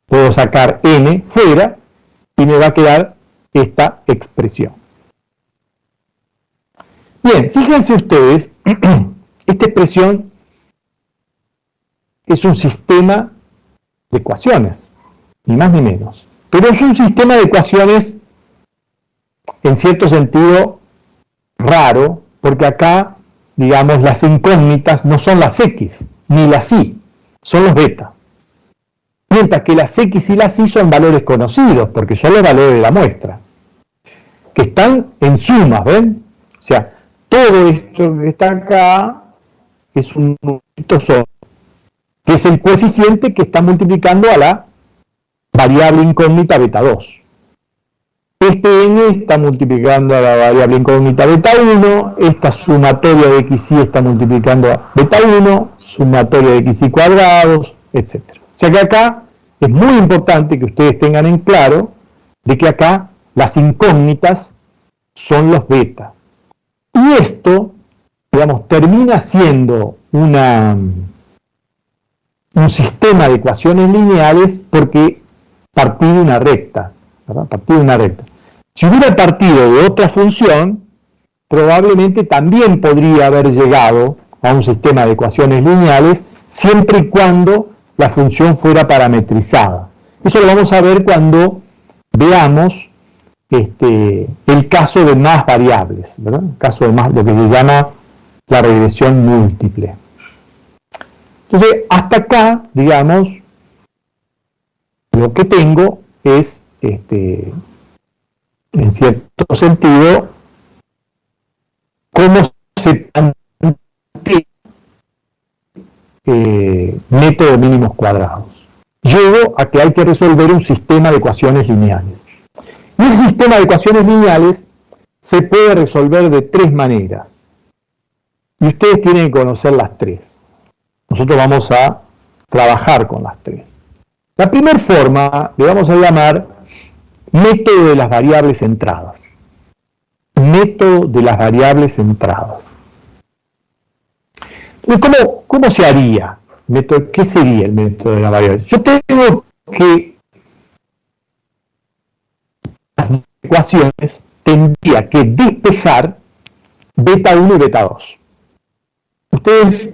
A: Puedo sacar n fuera y me va a quedar esta expresión. Bien, fíjense ustedes, esta expresión es un sistema de ecuaciones, ni más ni menos. Pero es un sistema de ecuaciones, en cierto sentido, raro, porque acá, digamos, las incógnitas no son las x, ni las y, son los beta. Mientras que las x y las y son valores conocidos, porque son los valores de la muestra, que están en sumas, ¿ven? O sea, todo esto que está acá es un numerito solo, que es el coeficiente que está multiplicando a la variable incógnita beta 2. Este n está multiplicando a la variable incógnita beta 1, esta sumatoria de xy está multiplicando a beta 1, sumatoria de xy cuadrados, etc. O sea que acá es muy importante que ustedes tengan en claro de que acá las incógnitas son los beta. Y esto, digamos, termina siendo un sistema de ecuaciones lineales porque partí de una recta, ¿verdad? Partí de una recta. Si hubiera partido de otra función, probablemente también podría haber llegado a un sistema de ecuaciones lineales siempre y cuando la función fuera parametrizada. Eso lo vamos a ver cuando veamos el caso de más variables, ¿verdad? El caso de más, lo que se llama la regresión múltiple. Entonces, hasta acá, digamos, lo que tengo es, en cierto sentido, cómo se plantea método de mínimos cuadrados. Llego a que hay que resolver un sistema de ecuaciones lineales. Y ese sistema de ecuaciones lineales se puede resolver de tres maneras. Y ustedes tienen que conocer las tres. Nosotros vamos a trabajar con las tres. La primera forma le vamos a llamar método de las variables centradas. Método de las variables centradas. ¿Cómo se haría? ¿Qué sería el método de las variables? Yo tengo que las ecuaciones tendría que despejar beta 1 y beta 2. Ustedes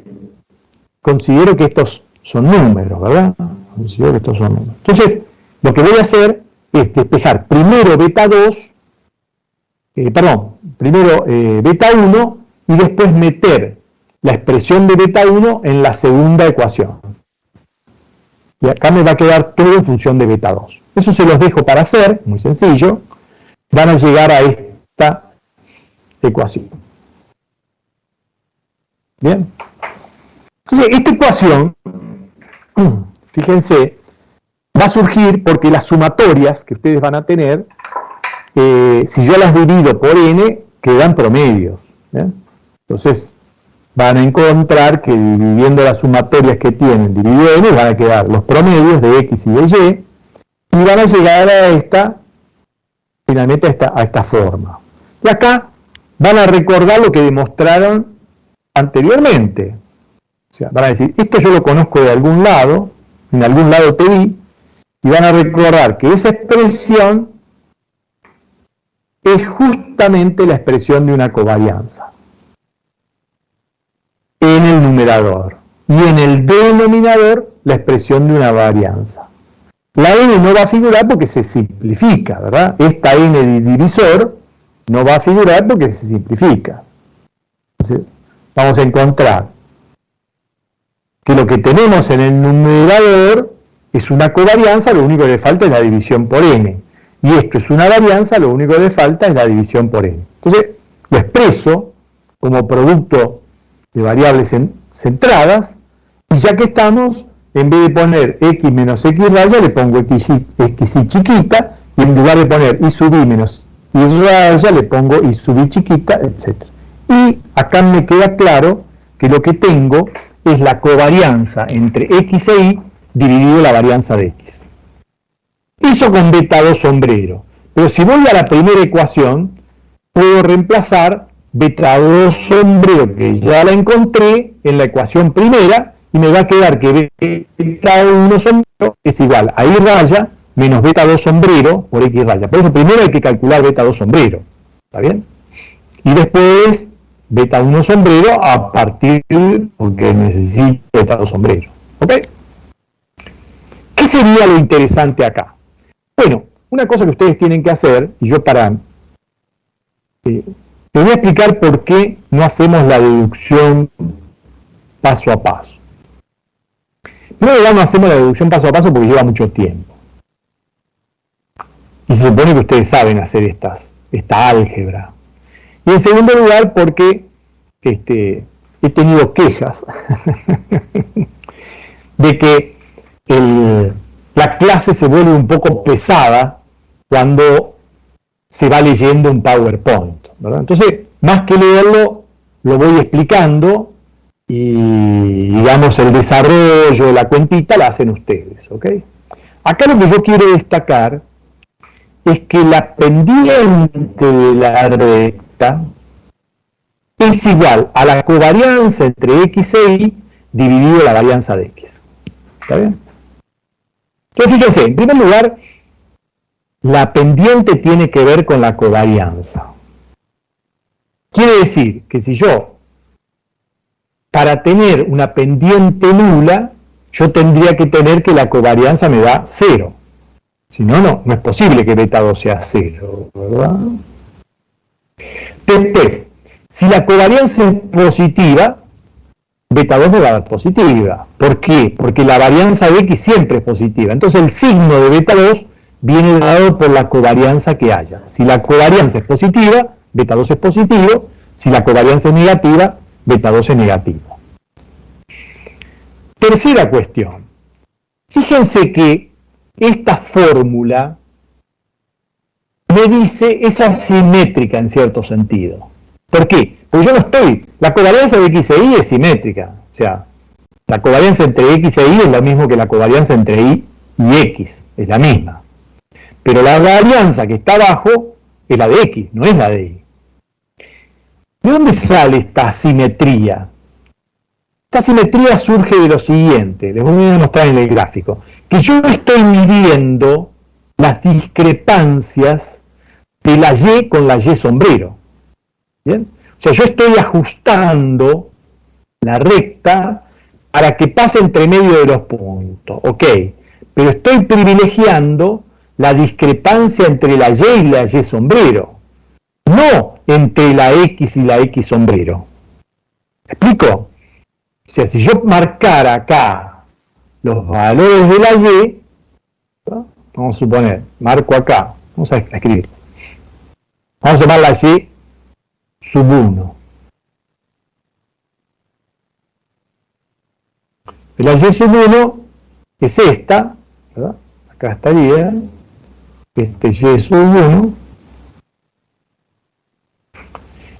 A: considero que estos son números, ¿verdad? Considero que estos son números. Entonces, lo que voy a hacer es despejar primero beta 2 primero beta 1 y después meter la expresión de beta 1 en la segunda ecuación. Y acá me va a quedar todo en función de beta 2. Eso se los dejo para hacer, muy sencillo. Van a llegar a esta ecuación. Bien. Entonces, esta ecuación, fíjense, va a surgir porque las sumatorias que ustedes van a tener, si yo las divido por n, quedan promedios. ¿Bien? Entonces, van a encontrar que dividiendo las sumatorias que tienen dividido n, van a quedar los promedios de x y de y, y van a llegar a esta, finalmente a esta forma. Y acá van a recordar lo que demostraron anteriormente. O sea, van a decir, esto yo lo conozco de algún lado, en algún lado te vi, y van a recordar que esa expresión es justamente la expresión de una covarianza en el numerador, y en el denominador la expresión de una varianza. La n no va a figurar porque se simplifica, ¿verdad? Esta n de divisor no va a figurar porque se simplifica. Entonces, vamos a encontrar que lo que tenemos en el numerador es una covarianza, lo único que le falta es la división por n. Y esto es una varianza, lo único que le falta es la división por n. Entonces, lo expreso como producto de variables centradas, y ya que estamos, en vez de poner x menos x raya, le pongo x y chiquita, y en lugar de poner y sub i menos y raya, le pongo y sub i chiquita, etc. Y acá me queda claro que lo que tengo es la covarianza entre x e y dividido la varianza de x. Eso con beta 2 sombrero. Pero si voy a la primera ecuación, puedo reemplazar beta 2 sombrero, que ya la encontré en la ecuación primera, y me va a quedar que beta 1 sombrero es igual a y raya menos beta 2 sombrero por x raya. Por eso primero hay que calcular beta 2 sombrero. ¿Está bien? Y después beta 1 sombrero a partir, porque necesito beta 2 sombrero. ¿Ok? ¿Qué sería lo interesante acá? Bueno, una cosa que ustedes tienen que hacer, y yo les voy a explicar por qué no hacemos la deducción paso a paso. Primero no hacemos la deducción paso a paso porque lleva mucho tiempo. Y se supone que ustedes saben hacer esta álgebra. Y en segundo lugar porque he tenido quejas de que la clase se vuelve un poco pesada cuando se va leyendo un PowerPoint, ¿verdad? Entonces, más que leerlo, lo voy explicando y, digamos, el desarrollo, la cuentita, la hacen ustedes, ¿ok? Acá lo que yo quiero destacar es que la pendiente de la recta es igual a la covarianza entre x e y dividido la varianza de x. ¿Está bien? Entonces, fíjense, en primer lugar, la pendiente tiene que ver con la covarianza. Quiere decir que si yo, para tener una pendiente nula, yo tendría que tener que la covarianza me da 0. Si no, no es posible que beta 2 sea 0, ¿verdad? Después, si la covarianza es positiva, beta 2 me va a dar positiva. ¿Por qué? Porque la varianza de x siempre es positiva. Entonces el signo de beta 2 viene dado por la covarianza que haya. Si la covarianza es positiva, beta 2 es positivo. Si la covarianza es negativa, beta 2 es negativo. Tercera cuestión. Fíjense que esta fórmula me dice es asimétrica en cierto sentido. ¿Por qué? Porque yo no estoy... La covarianza de x e y es simétrica. O sea, la covarianza entre x e y es lo mismo que la covarianza entre y y x. Es la misma. Pero la varianza que está abajo es la de x, no es la de y. ¿De dónde sale esta asimetría? Esta asimetría surge de lo siguiente. Les voy a mostrar en el gráfico. Que yo estoy midiendo las discrepancias de la y con la y sombrero. ¿Bien? O sea, yo estoy ajustando la recta para que pase entre medio de los puntos. Ok, pero estoy privilegiando la discrepancia entre la y sombrero. no entre la X y la X sombrero. ¿Me explico? O sea, si yo marcara acá los valores de la Y, ¿no? Vamos a suponer, marco acá, vamos a escribir. Vamos a llamar la Y sub 1. La Y sub 1 es esta, ¿verdad? Acá estaría, este Y sub 1.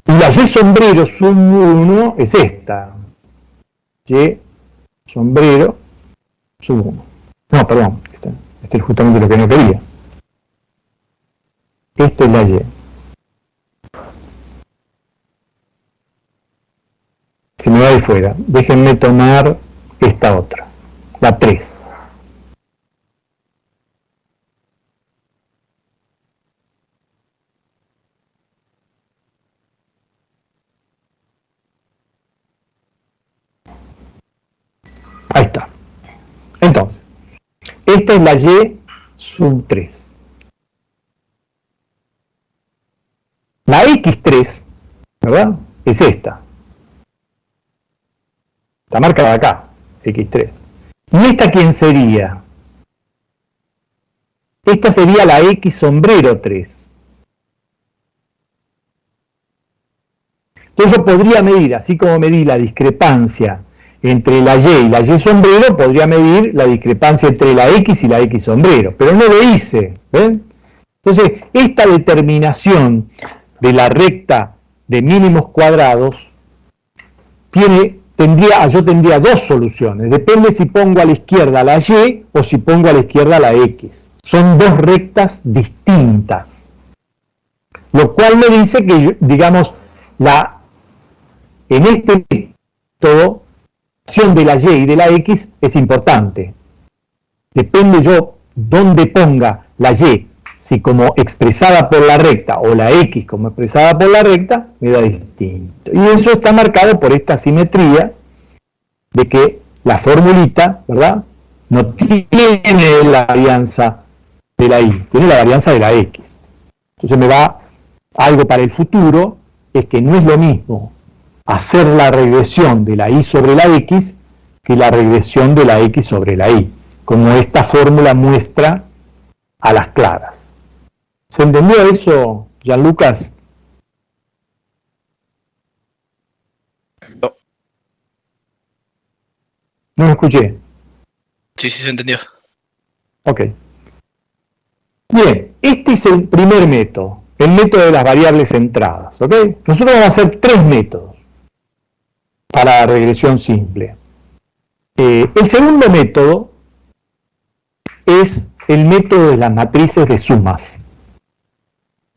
A: Y la Y sombrero sub 1 es esta. Y sombrero sub 1. No, perdón, este es justamente lo que no quería. Esta es la Y. Se me va ahí fuera. Déjenme tomar esta otra, la 3. Ahí está. Entonces, esta es la Y sub 3. La X3, ¿verdad? Es esta. Está marcada acá, X3. ¿Y esta quién sería? Esta sería la X sombrero 3. Entonces yo podría medir, así como medí la discrepancia entre la Y y la Y sombrero, podría medir la discrepancia entre la X y la X sombrero, pero no lo hice, ¿ven? Entonces, esta determinación de la recta de mínimos cuadrados yo tendría dos soluciones, depende si pongo a la izquierda la Y o si pongo a la izquierda la X. Son dos rectas distintas, lo cual me dice que, digamos, en este método, de la Y y de la X es importante. Depende yo dónde ponga la Y, si como expresada por la recta o la X como expresada por la recta, me da distinto. Y eso está marcado por esta simetría de que la formulita, ¿verdad?, no tiene la varianza de la Y, tiene la varianza de la X. Entonces me va algo para el futuro, es que no es lo mismo hacer la regresión de la Y sobre la X que la regresión de la X sobre la Y, como esta fórmula muestra a las claras. ¿Se entendió eso, Gianlucas?
E: No.
A: No lo escuché.
E: Sí, se entendió.
A: Ok. Bien, este es el primer método, el método de las variables centradas. ¿Ok? Nosotros vamos a hacer 3 métodos para la regresión simple. El segundo método es el método de las matrices de sumas.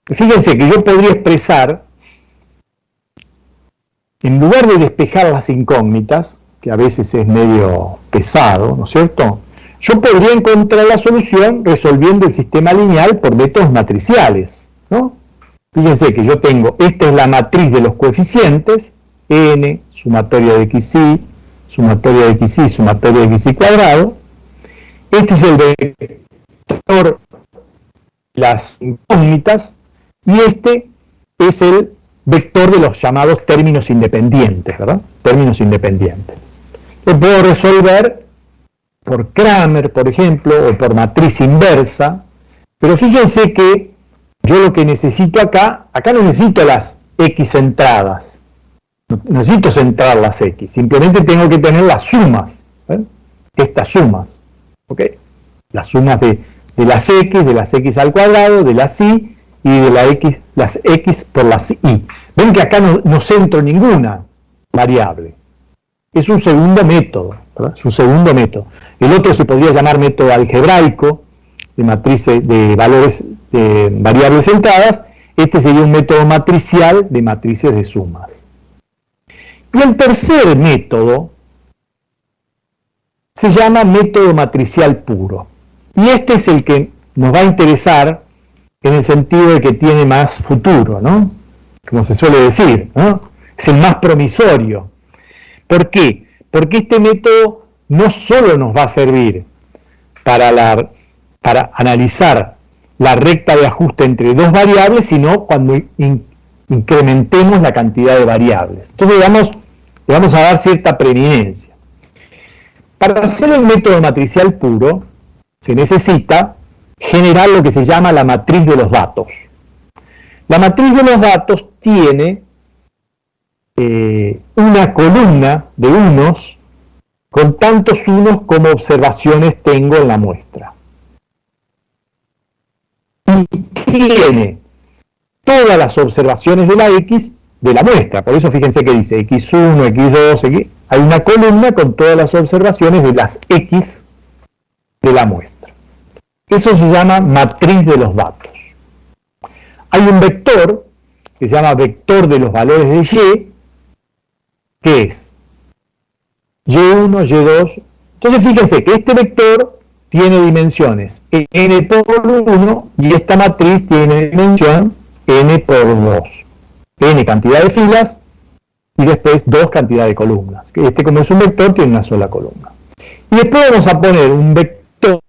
A: Fíjense que yo podría expresar, en lugar de despejar las incógnitas, que a veces es medio pesado, ¿no es cierto?, yo podría encontrar la solución resolviendo el sistema lineal por métodos matriciales, ¿no? Fíjense que yo tengo, esta es la matriz de los coeficientes, n, sumatoria de xy, sumatoria de xy, sumatoria de xy cuadrado. Este es el vector de las incógnitas y este es el vector de los llamados términos independientes, ¿verdad? Términos independientes. Lo puedo resolver por Kramer, por ejemplo, o por matriz inversa, pero fíjense que yo lo que necesito acá no necesito las x centradas, no necesito centrar las x, simplemente tengo que tener las sumas, ¿ven? Estas sumas, ¿ok? Las sumas de las x al cuadrado, de las y de las x por las y. Ven que acá no centro ninguna variable. Es un segundo método, ¿verdad? Es un segundo método. El otro se podría llamar método algebraico, de matrices de valores de variables centradas. Este sería un método matricial de matrices de sumas. Y el tercer método se llama método matricial puro. Y este es el que nos va a interesar en el sentido de que tiene más futuro, ¿no? Como se suele decir, ¿no? Es el más promisorio. ¿Por qué? Porque este método no solo nos va a servir para analizar la recta de ajuste entre dos variables, sino cuando incrementemos la cantidad de variables. Entonces le vamos a dar cierta preeminencia. Para hacer el método matricial puro, se necesita generar lo que se llama la matriz de los datos. La matriz de los datos tiene una columna de unos con tantos unos como observaciones tengo en la muestra. Y tiene todas las observaciones de la X de la muestra. Por eso fíjense que dice X1, X2, X. Hay una columna con todas las observaciones de las X de la muestra. Eso se llama matriz de los datos. Hay un vector que se llama vector de los valores de Y, que es Y1, Y2. Entonces fíjense que este vector tiene dimensiones n por 1 y esta matriz tiene dimensión n por 2. N cantidad de filas y después 2 cantidad de columnas. Este, como es un vector, tiene una sola columna. Y después vamos a poner un vector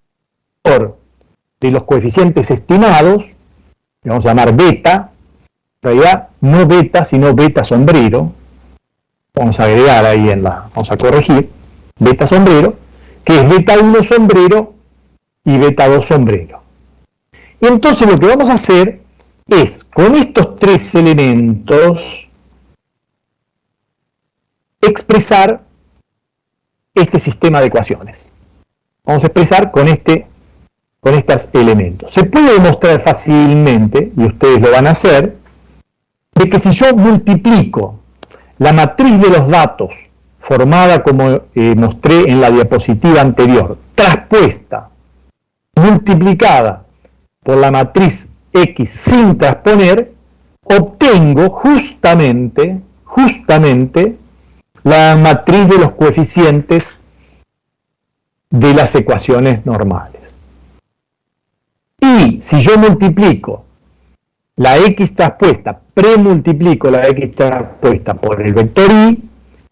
A: de los coeficientes estimados, que vamos a llamar beta, en realidad no beta, sino beta sombrero. Vamos a agregar ahí vamos a corregir, beta sombrero, que es beta 1 sombrero y beta 2 sombrero. Y entonces lo que vamos a hacer es, con estos tres elementos, expresar este sistema de ecuaciones. Vamos a expresar con estos elementos. Se puede demostrar fácilmente, y ustedes lo van a hacer, de que si yo multiplico la matriz de los datos formada como mostré en la diapositiva anterior, traspuesta, multiplicada por la matriz X sin transponer, obtengo justamente la matriz de los coeficientes de las ecuaciones normales. Y si yo multiplico la X traspuesta, premultiplico la X traspuesta por el vector Y,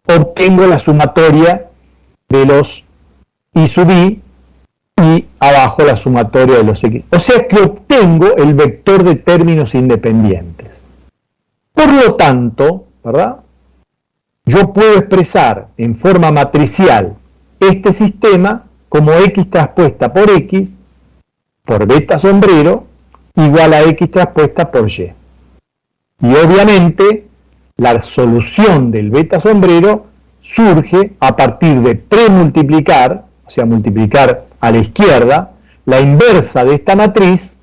A: obtengo la sumatoria de los Y sub I y abajo la sumatoria de los X. O sea que obtengo el vector de términos independientes. Por lo tanto, ¿verdad? Yo puedo expresar en forma matricial este sistema como X traspuesta por X, por beta sombrero, igual a X traspuesta por Y. Y obviamente la solución del beta sombrero surge a partir de premultiplicar, o sea, multiplicar a la izquierda, la inversa de esta matriz,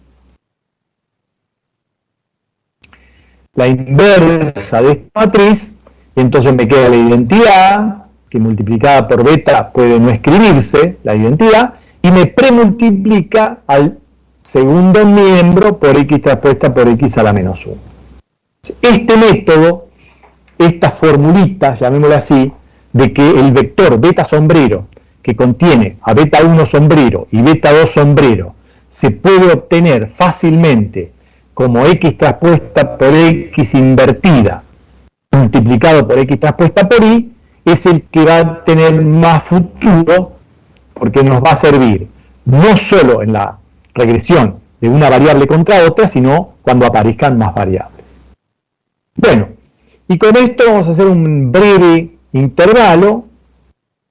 A: y entonces me queda la identidad, que multiplicada por beta puede no escribirse, la identidad, y me premultiplica al segundo miembro por X traspuesta por X a la menos 1. Este método, esta formulita, llamémosla así, de que el vector beta sombrero, que contiene a beta 1 sombrero y beta 2 sombrero, se puede obtener fácilmente como X traspuesta por X invertida, multiplicado por X traspuesta por Y, es el que va a tener más futuro, porque nos va a servir no solo en la regresión de una variable contra otra, sino cuando aparezcan más variables. Bueno, y con esto vamos a hacer un breve intervalo.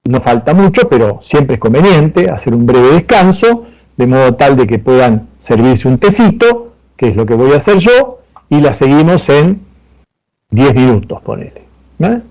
A: No falta mucho, pero siempre es conveniente hacer un breve descanso, de modo tal de que puedan servirse un tecito, que es lo que voy a hacer yo, y la seguimos en 10 minutos, ponele. ¿Eh?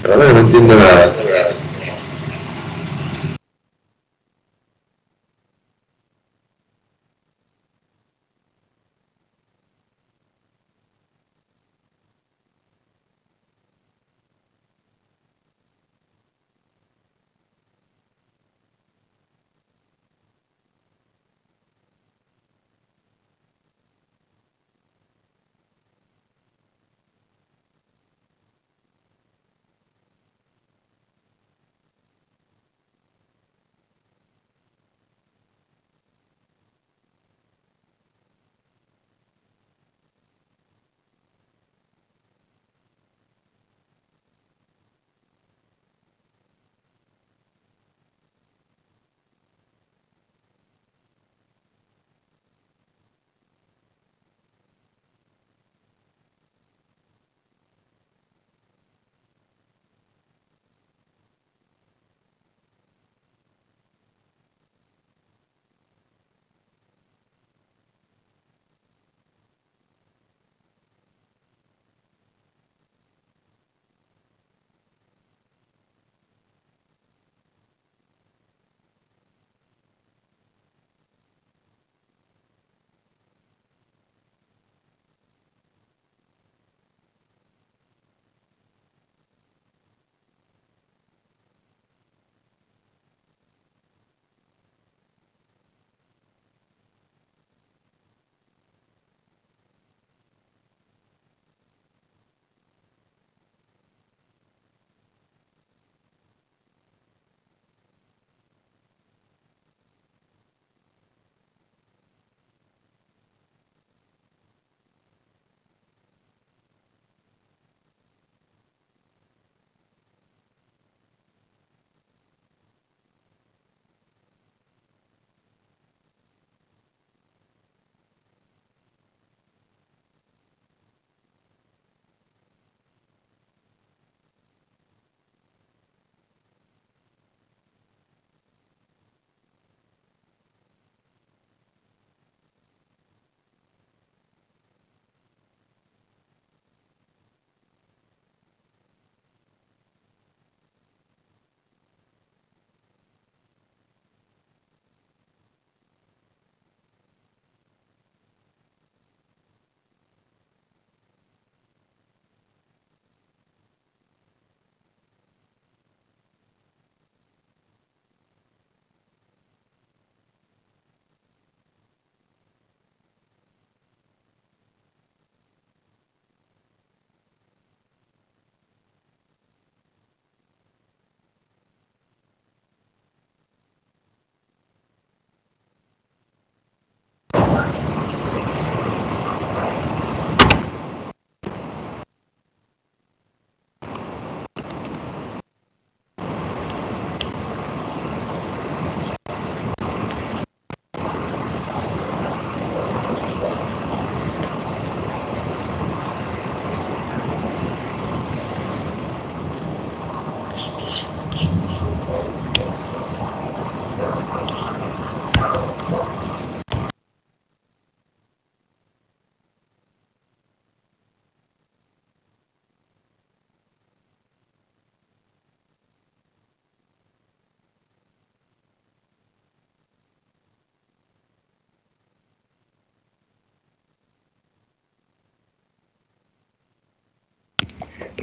F: Ahora no entiendo nada.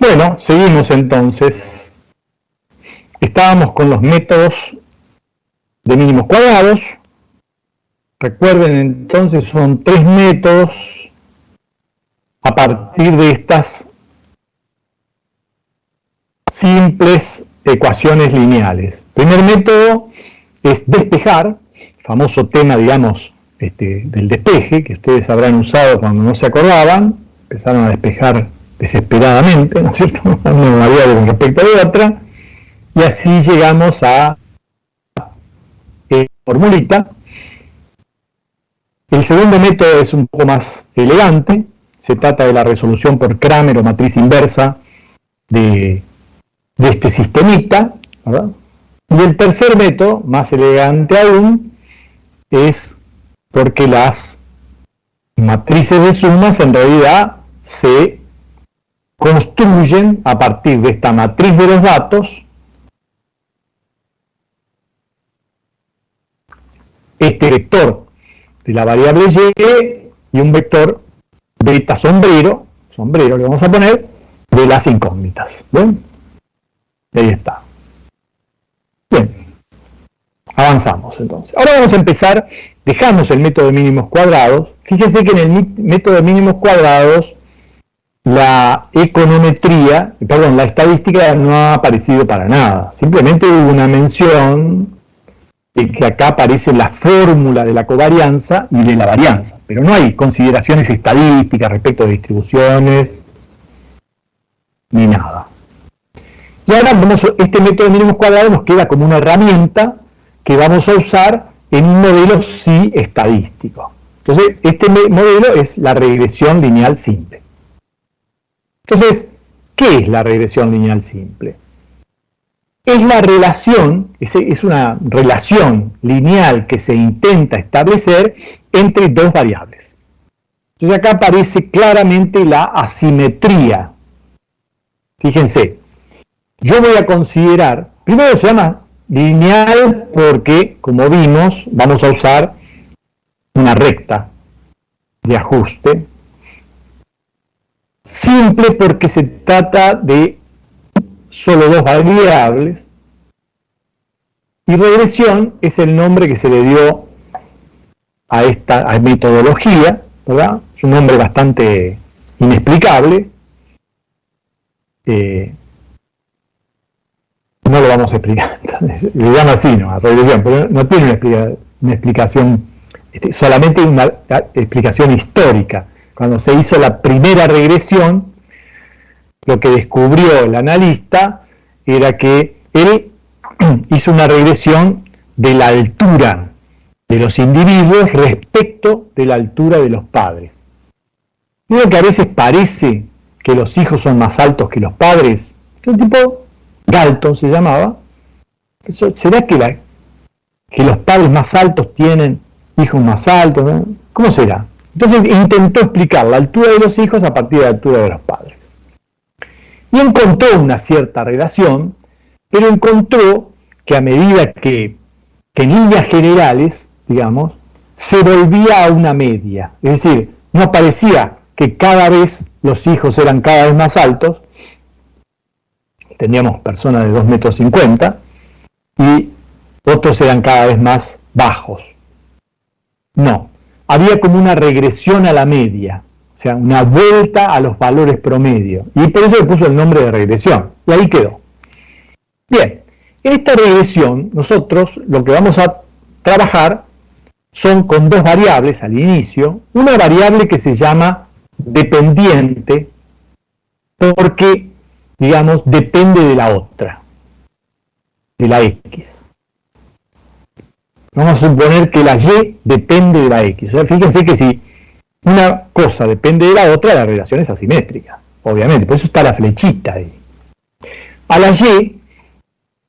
A: Bueno, seguimos entonces. Estábamos con los métodos de mínimos cuadrados. Recuerden entonces, son 3 métodos a partir de estas simples ecuaciones lineales. El primer método es despejar, famoso tema, digamos, del despeje, que ustedes habrán usado cuando no se acordaban, empezaron a despejar desesperadamente, ¿no es cierto? Una variable con respecto a otra, y así llegamos a formulita. El segundo método es un poco más elegante, se trata de la resolución por Cramer o matriz inversa de este sistemita, ¿verdad? Y el tercer método, más elegante aún, es porque las matrices de sumas en realidad se construyen a partir de esta matriz de los datos este vector de la variable y un vector beta sombrero le vamos a poner, de las incógnitas. ¿Ven? Y ahí está. Bien. Avanzamos entonces. Ahora vamos a empezar, dejamos el método de mínimos cuadrados. Fíjense que en el método de mínimos cuadrados la econometría, perdón, la estadística no ha aparecido para nada. Simplemente hubo una mención de que acá aparece la fórmula de la covarianza y de la varianza, pero no hay consideraciones estadísticas respecto de distribuciones ni nada. Y ahora este método de mínimos cuadrados nos queda como una herramienta que vamos a usar en un modelo sí estadístico. Entonces, este modelo es la regresión lineal simple. Entonces, ¿qué es la regresión lineal simple? Es la relación, es una relación lineal que se intenta establecer entre dos variables. Entonces acá aparece claramente la asimetría. Fíjense, yo voy a considerar, primero se llama lineal porque, como vimos, vamos a usar una recta de ajuste. Simple porque se trata de solo dos variables, y regresión es el nombre que se le dio a esta metodología, ¿verdad? Es un nombre bastante inexplicable. No lo vamos a explicar, le llama así, ¿no? A regresión, pero no tiene una explicación, solamente una explicación histórica. Cuando se hizo la primera regresión, lo que descubrió el analista era que él hizo una regresión de la altura de los individuos respecto de la altura de los padres. Digo que a veces parece que los hijos son más altos que los padres. Un tipo, Galton se llamaba. ¿Será que los padres más altos tienen hijos más altos, ¿no? ¿Cómo será? Entonces intentó explicar la altura de los hijos a partir de la altura de los padres. Y encontró una cierta relación, pero encontró que a medida que en líneas generales, digamos, se volvía a una media. Es decir, no parecía que cada vez los hijos eran cada vez más altos. Teníamos personas de 2,50 m y otros eran cada vez más bajos. No, había como una regresión a la media, o sea, una vuelta a los valores promedio, y por eso le puso el nombre de regresión, y ahí quedó. Bien, en esta regresión nosotros lo que vamos a trabajar son con dos variables al inicio, una variable que se llama dependiente, porque, digamos, depende de la otra, de la X. Vamos a suponer que la Y depende de la X. O sea, fíjense que si una cosa depende de la otra, la relación es asimétrica, obviamente. Por eso está la flechita ahí. A la Y,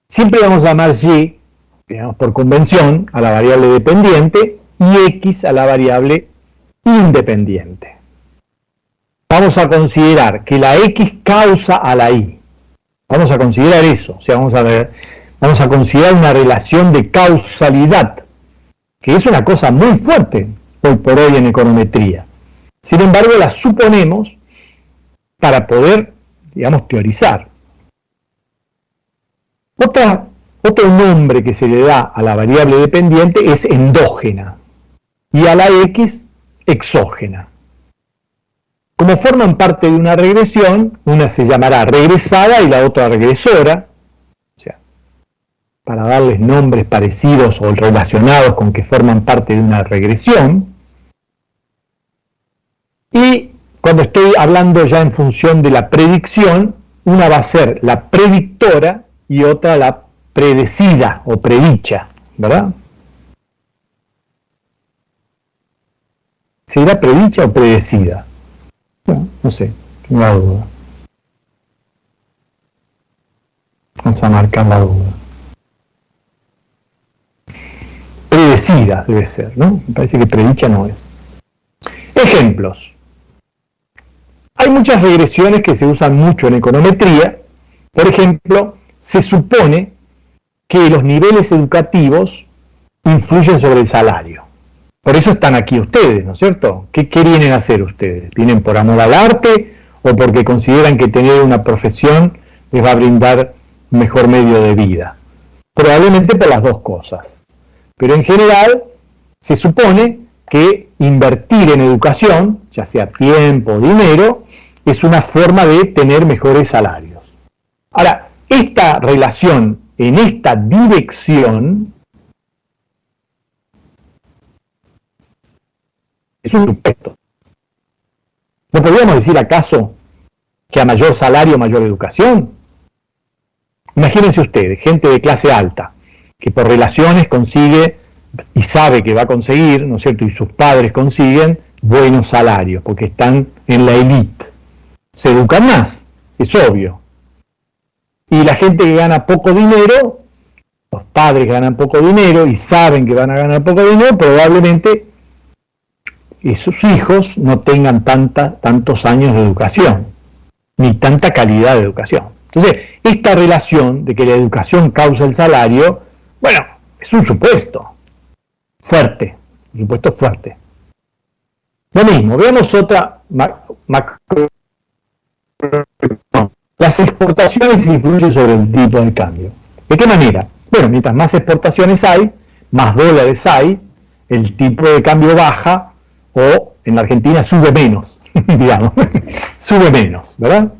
A: siempre vamos a llamar Y, digamos, por convención, a la variable dependiente, y X a la variable independiente. Vamos a considerar que la X causa a la Y. Vamos a considerar eso. O sea, vamos a considerar una relación de causalidad, que es una cosa muy fuerte hoy por hoy en econometría. Sin embargo, la suponemos para poder, digamos, teorizar. Otro nombre que se le da a la variable dependiente es endógena y a la X exógena. Como forman parte de una regresión, una se llamará regresada y la otra regresora, o sea, para darles nombres parecidos o relacionados con que forman parte de una regresión. Y cuando estoy hablando ya en función de la predicción, una va a ser la predictora y otra la predecida o predicha, ¿verdad? ¿Será predicha o predecida? Bueno, no sé, tengo la duda. Vamos a marcar la duda. Predecida debe ser, ¿no? Me parece que predicha no es. Ejemplos. hay muchas regresiones que se usan mucho en econometría. Por ejemplo, se supone que los niveles educativos influyen sobre el salario. Por eso están aquí ustedes, ¿no es cierto? ¿Qué vienen a hacer ustedes? ¿Vienen por amor al arte o porque consideran que tener una profesión les va a brindar un mejor medio de vida? Probablemente por las dos cosas. Pero en general se supone que invertir en educación, ya sea tiempo o dinero, es una forma de tener mejores salarios. Ahora, esta relación en esta dirección es un supuesto. ¿No podríamos decir acaso que a mayor salario, mayor educación? Imagínense ustedes, gente de clase alta, que por relaciones consigue y sabe que va a conseguir, ¿no es cierto? Y sus padres consiguen buenos salarios, porque están en la élite. Se educan más, es obvio. Y la gente que gana poco dinero, los padres que ganan poco dinero y saben que van a ganar poco dinero, probablemente sus hijos no tengan tantos años de educación, ni tanta calidad de educación. Entonces, esta relación de que la educación causa el salario, bueno, es un supuesto fuerte, un supuesto fuerte. Lo mismo, veamos otra macro. Las exportaciones influyen sobre el tipo de cambio. ¿De qué manera? Bueno, mientras más exportaciones hay, más dólares hay, el tipo de cambio baja, o en la Argentina sube menos, digamos, sube menos, ¿verdad?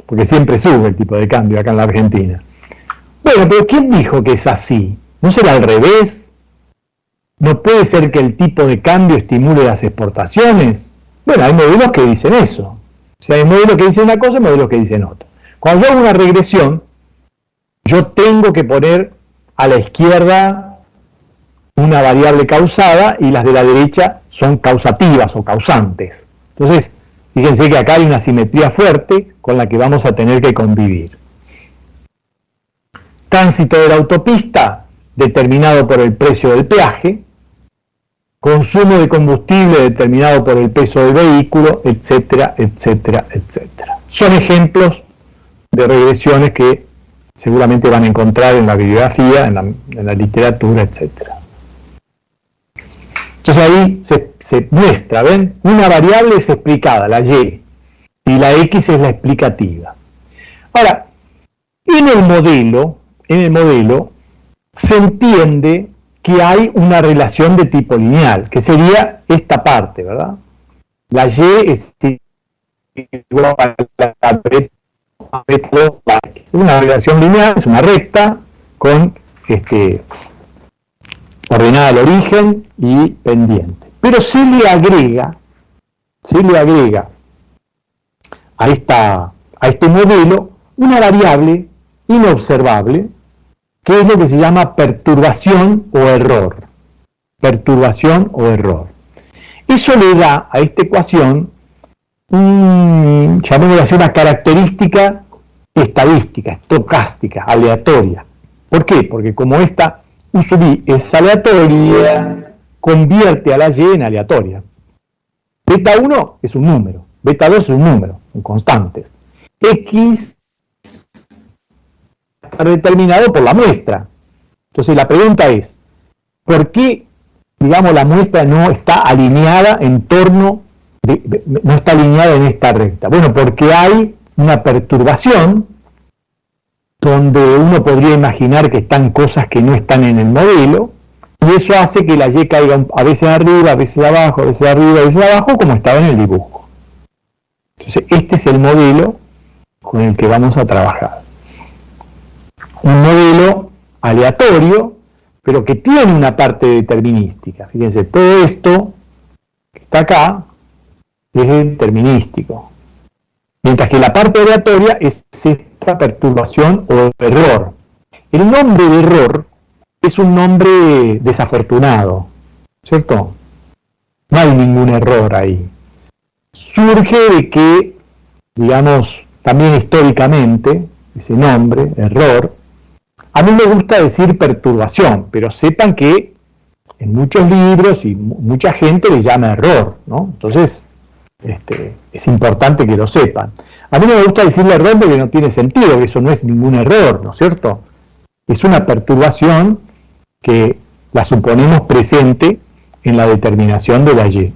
A: Porque siempre sube el tipo de cambio acá en la Argentina. Bueno, pero ¿quién dijo que es así? ¿No será al revés? ¿No puede ser que el tipo de cambio estimule las exportaciones? Bueno, hay modelos que dicen eso. O sea, hay modelos que dicen una cosa y modelos que dicen otra. Cuando yo hago una regresión, yo tengo que poner a la izquierda una variable causada y las de la derecha son causativas o causantes. Entonces, fíjense que acá hay una simetría fuerte con la que vamos a tener que convivir. Tránsito de la autopista determinado por el precio del peaje, consumo de combustible determinado por el peso del vehículo, etcétera, etcétera, etcétera. Son ejemplos de regresiones que seguramente van a encontrar en la bibliografía, en la literatura, etcétera. Entonces ahí se muestra, ¿ven? Una variable es explicada, la y la x es la explicativa. Ahora, en el modelo se entiende que hay una relación de tipo lineal, que sería esta parte, ¿verdad? La y es igual a la es una relación lineal, es una recta con ordenada al origen y pendiente. Pero se le agrega a este modelo una variable inobservable, que es lo que se llama perturbación o error. Perturbación o error. Eso le da a esta ecuación llamémoslo así, una característica estadística, estocástica, aleatoria. ¿Por qué? Porque como esta U sub i es aleatoria, convierte a la y en aleatoria. Beta 1 es un número, beta 2 es un número, son constantes. X está determinado por la muestra. Entonces la pregunta es, ¿por qué, digamos, la muestra no está alineada en torno, no está alineada en esta recta? Bueno, porque hay una perturbación donde uno podría imaginar que están cosas que no están en el modelo, y eso hace que la y caiga a veces arriba, a veces abajo, a veces arriba, a veces abajo, como estaba en el dibujo. Entonces, este es el modelo con el que vamos a trabajar. Un modelo aleatorio, pero que tiene una parte determinística. Fíjense, todo esto que está acá es determinístico. Mientras que la parte aleatoria es esta perturbación o error. El nombre de error es un nombre desafortunado, ¿cierto? No hay ningún error ahí. Surge de que, digamos, también históricamente, ese nombre, error, a mí me gusta decir perturbación, pero sepan que en muchos libros y mucha gente le llama error, ¿no? Entonces, es importante que lo sepan. A mí no me gusta decirle error porque no tiene sentido, que eso no es ningún error, ¿no es cierto? Es una perturbación que la suponemos presente en la determinación de la Y.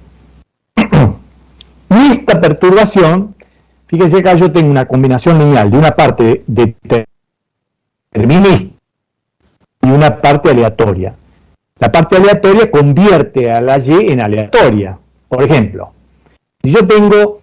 A: Y esta perturbación, fíjense que acá yo tengo una combinación lineal de una parte determinista y una parte aleatoria. La parte aleatoria convierte a la Y en aleatoria. Por ejemplo, si yo tengo,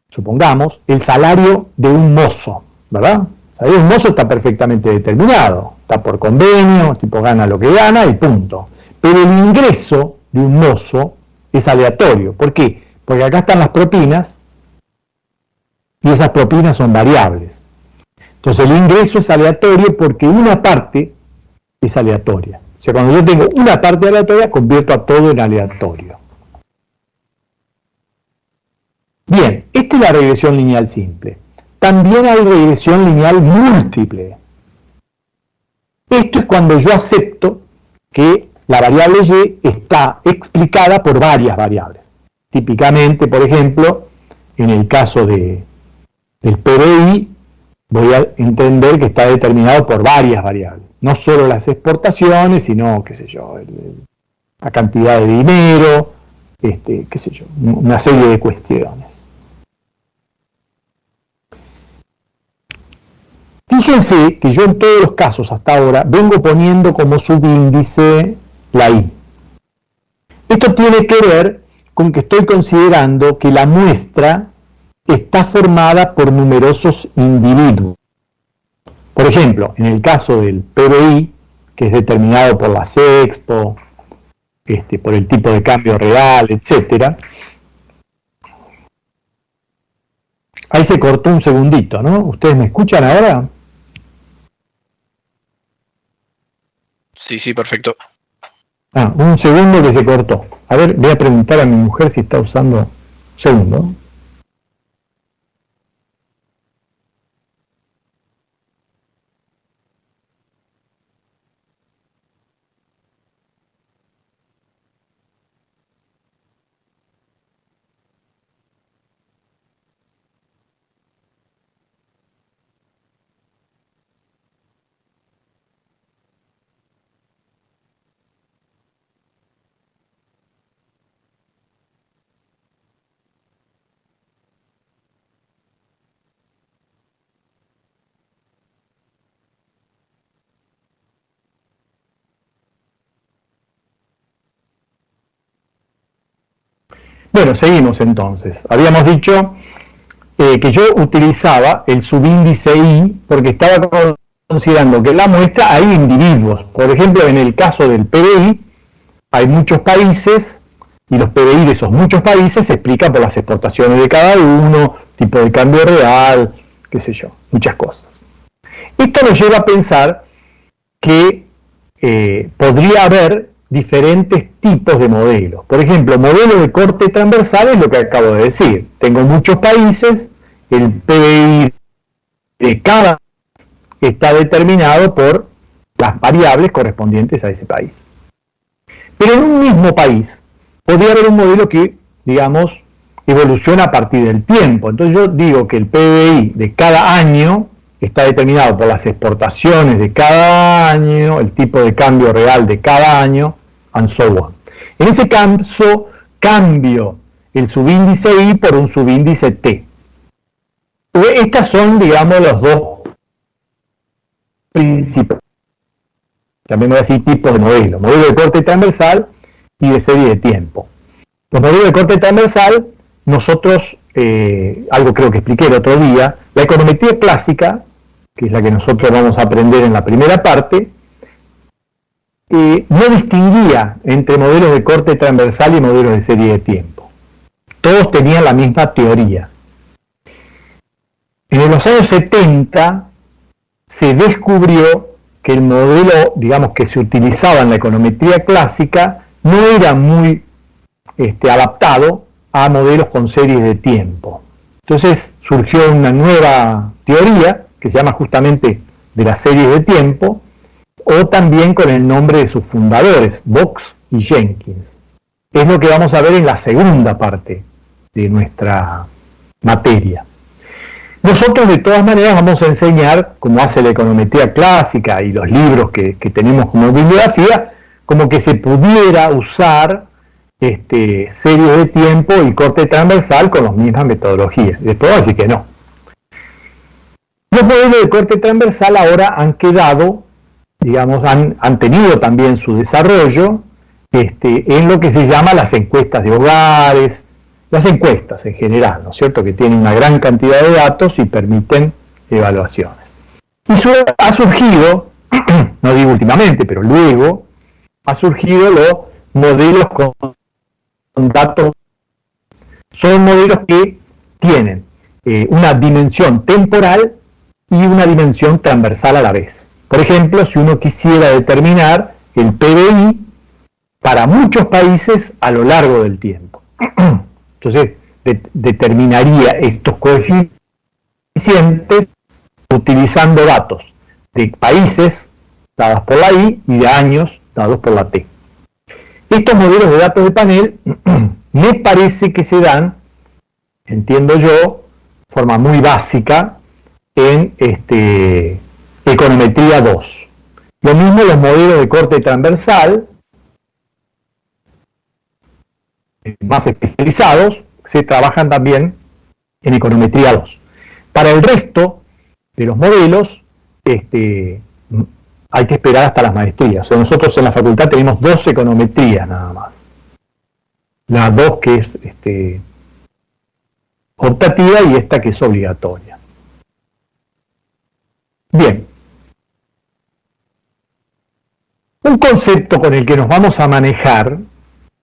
A: supongamos, el salario de un mozo, ¿verdad? El salario de un mozo está perfectamente determinado, está por convenio, el tipo gana lo que gana y punto. Pero el ingreso de un mozo es aleatorio. ¿Por qué? Porque acá están las propinas y esas propinas son variables. Entonces el ingreso es aleatorio porque una parte es aleatoria. O sea, cuando yo tengo una parte aleatoria, convierto a todo en aleatorio. Bien, esta es la regresión lineal simple. También hay regresión lineal múltiple. Esto es cuando yo acepto que la variable Y está explicada por varias variables. Típicamente, por ejemplo, en el caso del PBI, voy a entender que está determinado por varias variables. No solo las exportaciones, sino, qué sé yo, la cantidad de dinero, qué sé yo, una serie de cuestiones. Fíjense que yo en todos los casos hasta ahora vengo poniendo como subíndice la I. Esto tiene que ver con que estoy considerando que la muestra está formada por numerosos individuos. Por ejemplo, en el caso del PBI, que es determinado por la Sexpo, por el tipo de cambio real, etc. Ahí se cortó un segundito, ¿no? ¿Ustedes me escuchan ahora?
E: Sí, perfecto.
A: Un segundo que se cortó. A ver, voy a preguntar a mi mujer si está usando... Un segundo. Bueno, seguimos entonces. Habíamos dicho que yo utilizaba el subíndice I porque estaba considerando que en la muestra hay individuos. Por ejemplo, en el caso del PBI, hay muchos países y los PBI de esos muchos países se explican por las exportaciones de cada uno, tipo de cambio real, qué sé yo, muchas cosas. Esto nos lleva a pensar que podría haber diferentes tipos de modelos. Por ejemplo, modelo de corte transversal es lo que acabo de decir. Tengo muchos países, el PBI de cada está determinado por las variables correspondientes a ese país. Pero en un mismo país podría haber un modelo que, digamos, evoluciona a partir del tiempo. Entonces yo digo que el PBI de cada año está determinado por las exportaciones de cada año, el tipo de cambio real de cada año, and so on. En ese caso, cambio el subíndice I por un subíndice T. Estas son, digamos, los dos principales, también voy a decir tipos de modelo de corte transversal y de serie de tiempo. Los modelos de corte transversal, nosotros, algo creo que expliqué el otro día, la econometría clásica, que es la que nosotros vamos a aprender en la primera parte, no distinguía entre modelos de corte transversal y modelos de serie de tiempo. Todos tenían la misma teoría. En los años 70 se descubrió que el modelo, digamos, que se utilizaba en la econometría clásica no era muy adaptado a modelos con series de tiempo. Entonces surgió una nueva teoría que se llama justamente de las series de tiempo, o también con el nombre de sus fundadores, Box y Jenkins. Es lo que vamos a ver en la segunda parte de nuestra materia. Nosotros de todas maneras vamos a enseñar, como hace la econometría clásica y los libros que tenemos como bibliografía, como que se pudiera usar series de tiempo y corte transversal con las mismas metodologías. Después va a decir que no. Los modelos de corte transversal ahora han quedado, digamos, han tenido también su desarrollo en lo que se llama las encuestas de hogares, las encuestas en general, ¿no es cierto?, que tienen una gran cantidad de datos y permiten evaluaciones. Y ha surgido, no digo últimamente, pero luego, ha surgido los modelos con datos. Son modelos que tienen una dimensión temporal y una dimensión transversal a la vez. Por ejemplo, si uno quisiera determinar el PBI para muchos países a lo largo del tiempo. Entonces, determinaría estos coeficientes utilizando datos de países dados por la I y de años dados por la T. Estos modelos de datos de panel me parece que se dan, entiendo yo, de forma muy básica en econometría 2. Lo mismo los modelos de corte transversal, más especializados, se trabajan también en econometría 2. Para el resto de los modelos, hay que esperar hasta las maestrías. O sea, nosotros en la facultad tenemos 2 econometrías nada más. La 2 que es optativa y esta que es obligatoria. Bien. Un concepto con el que nos vamos a manejar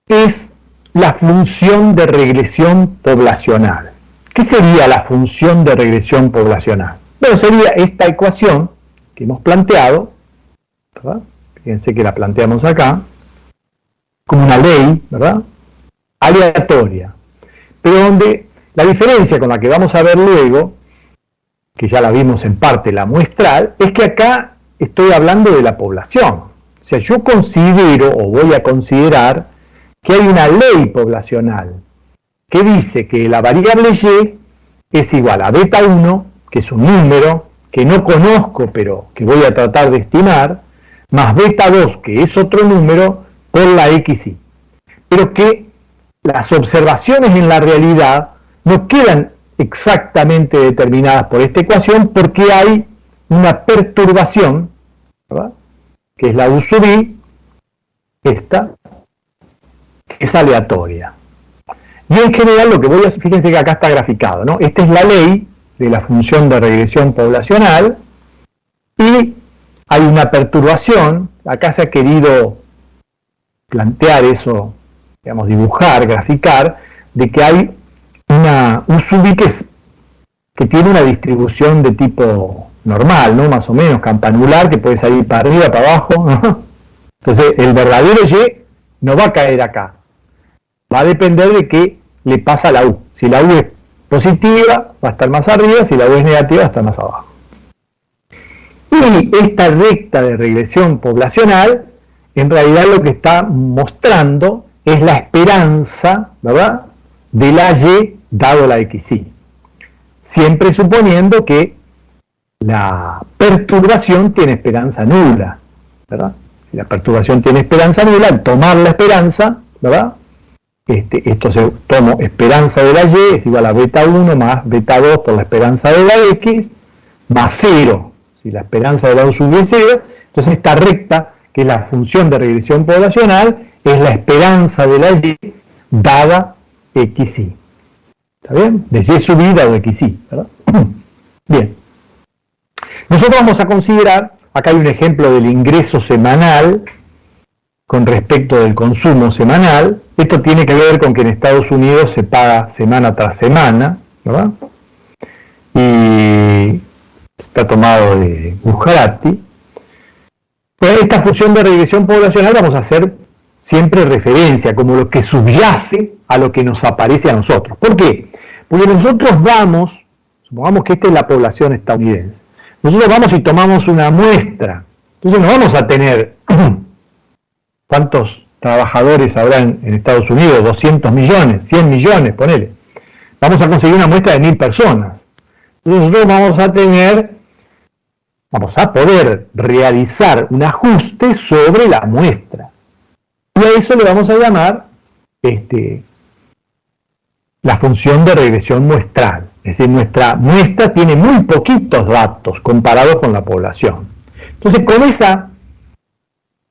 A: es la función de regresión poblacional. ¿Qué sería la función de regresión poblacional? Bueno, sería esta ecuación que hemos planteado, ¿verdad? Fíjense que la planteamos acá, como una ley, ¿verdad?, aleatoria, pero donde la diferencia con la que vamos a ver luego, que ya la vimos en parte, la muestral, es que acá estoy hablando de la población. O sea, yo considero, o voy a considerar, que hay una ley poblacional que dice que la variable Y es igual a beta 1, que es un número que no conozco pero que voy a tratar de estimar, más beta 2, que es otro número, por la XY. Pero que las observaciones en la realidad no quedan exactamente determinadas por esta ecuación porque hay una perturbación, ¿verdad?, que es la U sub I, esta, que es aleatoria. Y en general lo que voy a... Fíjense que acá está graficado, ¿no? Esta es la ley de la función de regresión poblacional y hay una perturbación. Acá se ha querido plantear eso, digamos, dibujar, graficar, de que hay una U sub I que tiene una distribución de tipo normal, ¿no?, más o menos campanular, que puede salir para arriba, para abajo, ¿no? Entonces el verdadero Y no va a caer acá. Va a depender de qué le pasa a la U. Si la U es positiva, va a estar más arriba, si la U es negativa, va a estar más abajo. Y esta recta de regresión poblacional, en realidad lo que está mostrando es la esperanza, ¿verdad?, de la Y dado la XY. Siempre suponiendo que la perturbación tiene esperanza nula, ¿verdad? Si la perturbación tiene esperanza nula, al tomar la esperanza, ¿verdad?, esto se tomo esperanza de la Y es igual a beta 1 más beta 2 por la esperanza de la X, más 0. Si la esperanza de la U sub I es 0, entonces esta recta, que es la función de regresión poblacional, es la esperanza de la Y dada XY. ¿Está bien? De Y sub I dado XY, ¿verdad? Bien. Nosotros vamos a considerar, acá hay un ejemplo del ingreso semanal con respecto del consumo semanal. Esto tiene que ver con que en Estados Unidos se paga semana tras semana, ¿verdad? Y está tomado de Bujarati. Pero esta función de regresión poblacional vamos a hacer siempre referencia, como lo que subyace a lo que nos aparece a nosotros. ¿Por qué? Porque nosotros vamos, supongamos que esta es la población estadounidense, nosotros vamos y tomamos una muestra, entonces no vamos a tener, ¿cuántos trabajadores habrán en Estados Unidos? 200 millones, 100 millones, ponele. vamos a conseguir una muestra de 1000 personas. Entonces nosotros vamos a poder realizar un ajuste sobre la muestra. Y a eso le vamos a llamar la función de regresión muestral. Es decir, nuestra muestra tiene muy poquitos datos comparados con la población. Entonces, con esa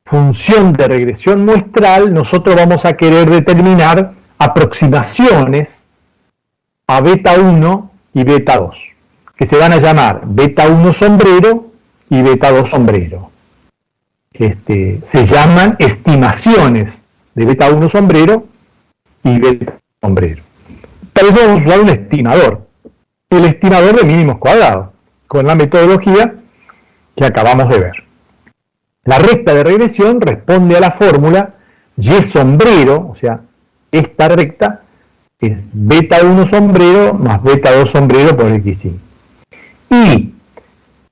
A: función de regresión muestral, nosotros vamos a querer determinar aproximaciones a beta 1 y beta 2, que se van a llamar beta 1 sombrero y beta 2 sombrero. Se llaman estimaciones de beta 1 sombrero y beta sombrero. Para eso vamos a usar un estimador, el estimador de mínimos cuadrados, con la metodología que acabamos de ver. La recta de regresión responde a la fórmula Y sombrero, o sea, esta recta es beta 1 sombrero más beta 2 sombrero por X5. Y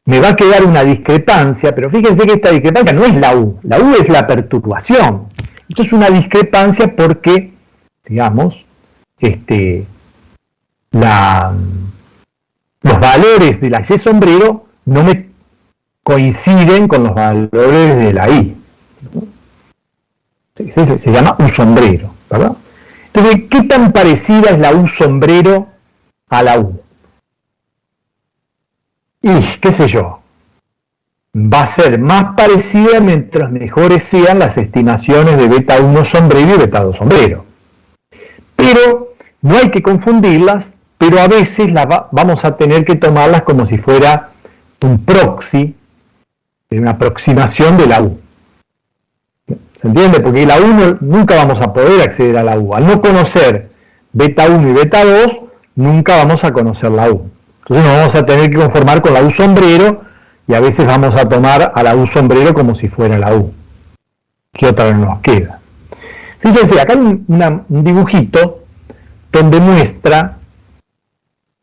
A: me va a quedar una discrepancia, pero fíjense que esta discrepancia no es la U es la perturbación. Esto es una discrepancia porque, digamos, los valores de la Y sombrero no me coinciden con los valores de la I. Se llama U sombrero, ¿verdad? Entonces, ¿qué tan parecida es la U sombrero a la U? Y, qué sé yo, va a ser más parecida mientras mejores sean las estimaciones de beta 1 sombrero y beta 2 sombrero. Pero no hay que confundirlas, pero a veces vamos a tener que tomarlas como si fuera un proxy, una aproximación de la U. ¿Se entiende? Porque la U nunca vamos a poder acceder a la U. Al no conocer beta 1 y beta 2, nunca vamos a conocer la U. Entonces nos vamos a tener que conformar con la U sombrero y a veces vamos a tomar a la U sombrero como si fuera la U. ¿Qué otra nos queda? Fíjense, acá hay un dibujito donde muestra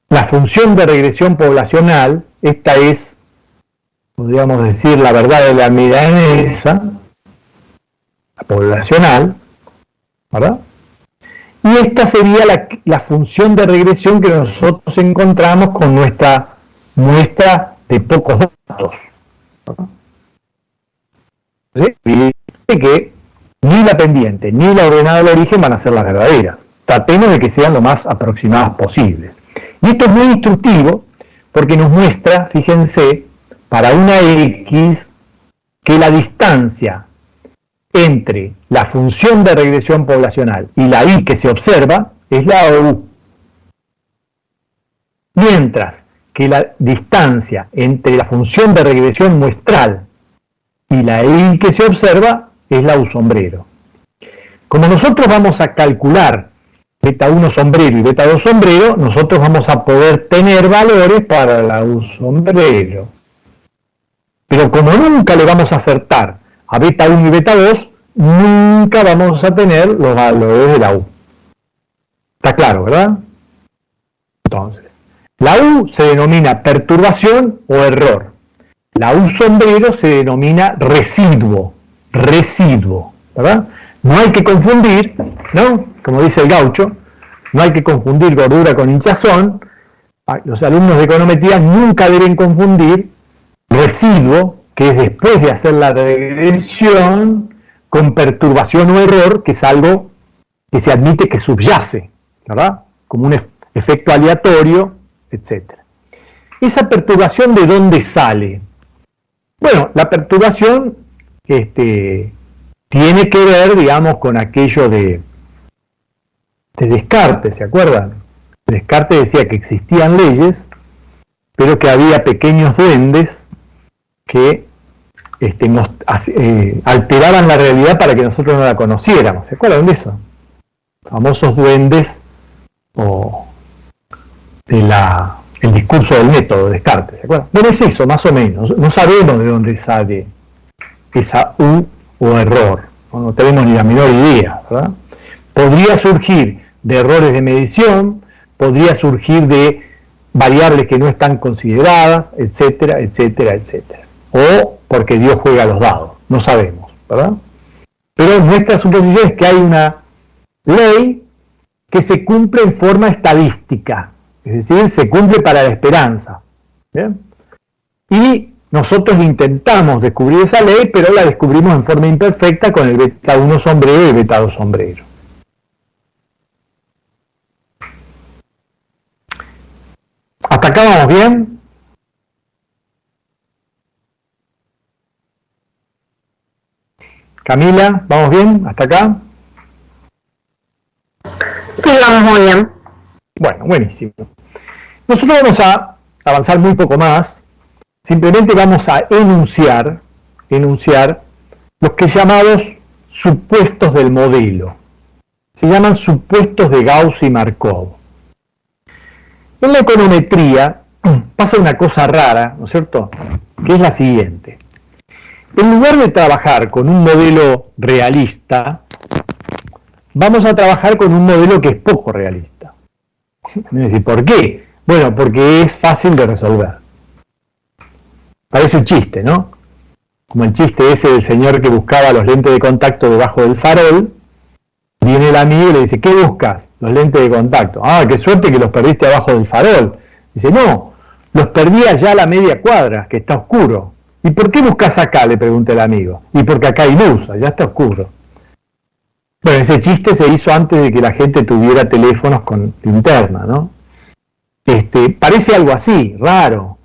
A: la función de regresión poblacional. Esta es, podríamos decir, la verdad de la milanesa, la poblacional, ¿verdad? Y esta sería la función de regresión que nosotros encontramos con nuestra muestra de pocos datos, ¿verdad? ¿Sí? Y que ni la pendiente ni la ordenada del origen van a ser las verdaderas. Tratemos de que sean lo más aproximadas posibles. Y esto es muy instructivo porque nos muestra, fíjense, para una X, que la distancia entre la función de regresión poblacional y la Y que se observa es la U. Mientras que la distancia entre la función de regresión muestral y la Y que se observa es la U sombrero. Como nosotros vamos a calcular beta 1 sombrero y beta 2 sombrero, nosotros vamos a poder tener valores para la U sombrero. Pero como nunca le vamos a acertar a beta 1 y beta 2, nunca vamos a tener los valores de la U. ¿Está claro, verdad? Entonces, la U se denomina perturbación o error. La U sombrero se denomina residuo, ¿verdad? No hay que confundir, ¿no? Como dice el gaucho, no hay que confundir gordura con hinchazón. Los alumnos de econometría nunca deben confundir residuo, que es después de hacer la regresión, con perturbación o error, que es algo que se admite que subyace, ¿verdad? Como un efecto aleatorio, etc. ¿Esa perturbación de dónde sale? Bueno, la perturbación tiene que ver, digamos, con aquello de Descartes, ¿se acuerdan? Descartes decía que existían leyes, pero que había pequeños duendes que alteraban la realidad para que nosotros no la conociéramos. ¿Se acuerdan de eso? Famosos duendes o el discurso del método de Descartes. ¿Se acuerdan? Bueno, es eso, más o menos. No sabemos de dónde sale esa U o error. No tenemos ni la menor idea, ¿verdad? Podría surgir de errores de medición, podría surgir de variables que no están consideradas, etcétera, etcétera, etcétera. O porque Dios juega a los dados, no sabemos, ¿verdad? Pero nuestra suposición es que hay una ley que se cumple en forma estadística, es decir, se cumple para la esperanza. ¿Bien? Y nosotros intentamos descubrir esa ley, pero la descubrimos en forma imperfecta con el beta 1 sombrero y el beta 2 sombrero. ¿Hasta acá vamos bien? Camila, ¿vamos bien? ¿Hasta acá?
C: Sí, vamos muy bien.
A: Bueno, buenísimo. Nosotros vamos a avanzar muy poco más. Simplemente vamos a enunciar los que llamamos supuestos del modelo. Se llaman supuestos de Gauss y Markov. En la econometría pasa una cosa rara, ¿no es cierto?, que es la siguiente. En lugar de trabajar con un modelo realista, vamos a trabajar con un modelo que es poco realista. ¿Por qué? Bueno, porque es fácil de resolver. Parece un chiste, ¿no? Como el chiste ese del señor que buscaba los lentes de contacto debajo del farol. Viene el amigo y le dice, ¿qué buscas? Los lentes de contacto. Ah, qué suerte que los perdiste abajo del farol. Dice, no, los perdí allá a la media cuadra, que está oscuro. ¿Y por qué buscas acá? Le pregunta el amigo. Y porque acá hay luz, allá está oscuro. Bueno, ese chiste se hizo antes de que la gente tuviera teléfonos con linterna, ¿no? Parece algo así, raro.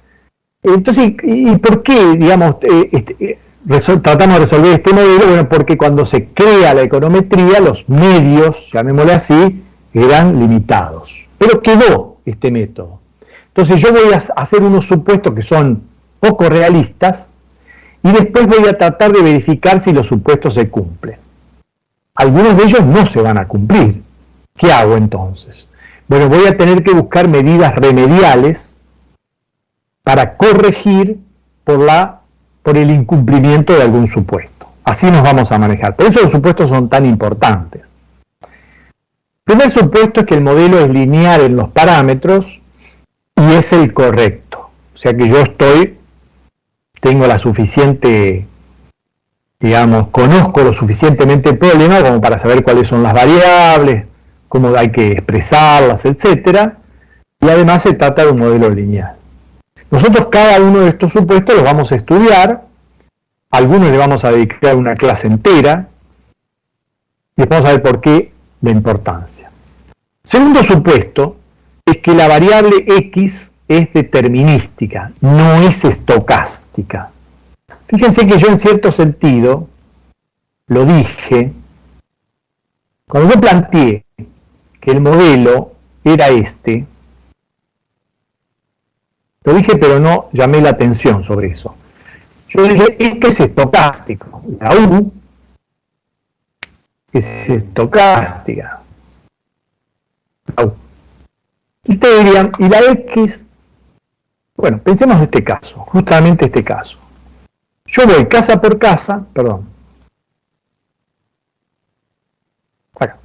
A: Entonces, ¿y por qué, digamos, tratamos de resolver este modelo? Bueno, porque cuando se crea la econometría, los medios, llamémosle así, eran limitados. Pero quedó este método. Entonces yo voy a hacer unos supuestos que son poco realistas y después voy a tratar de verificar si los supuestos se cumplen. Algunos de ellos no se van a cumplir. ¿Qué hago entonces? Bueno, voy a tener que buscar medidas remediales para corregir por el incumplimiento de algún supuesto. Así nos vamos a manejar. Por eso los supuestos son tan importantes. El primer supuesto es que el modelo es lineal en los parámetros y es el correcto. O sea que yo tengo la suficiente, digamos, conozco lo suficientemente el problema como para saber cuáles son las variables, cómo hay que expresarlas, etc. Y además se trata de un modelo lineal. Nosotros cada uno de estos supuestos los vamos a estudiar, a algunos le vamos a dedicar una clase entera, y vamos a ver por qué la importancia. Segundo supuesto es que la variable X es determinística, no es estocástica. Fíjense que yo en cierto sentido lo dije, cuando yo planteé que el modelo era este, lo dije, pero no llamé la atención sobre eso. Yo dije, esto es estocástico. La U es estocástica. La U. Y ustedes dirían, ¿y la X? Bueno, pensemos en este caso, justamente este caso. Yo voy casa por casa, perdón. Acá.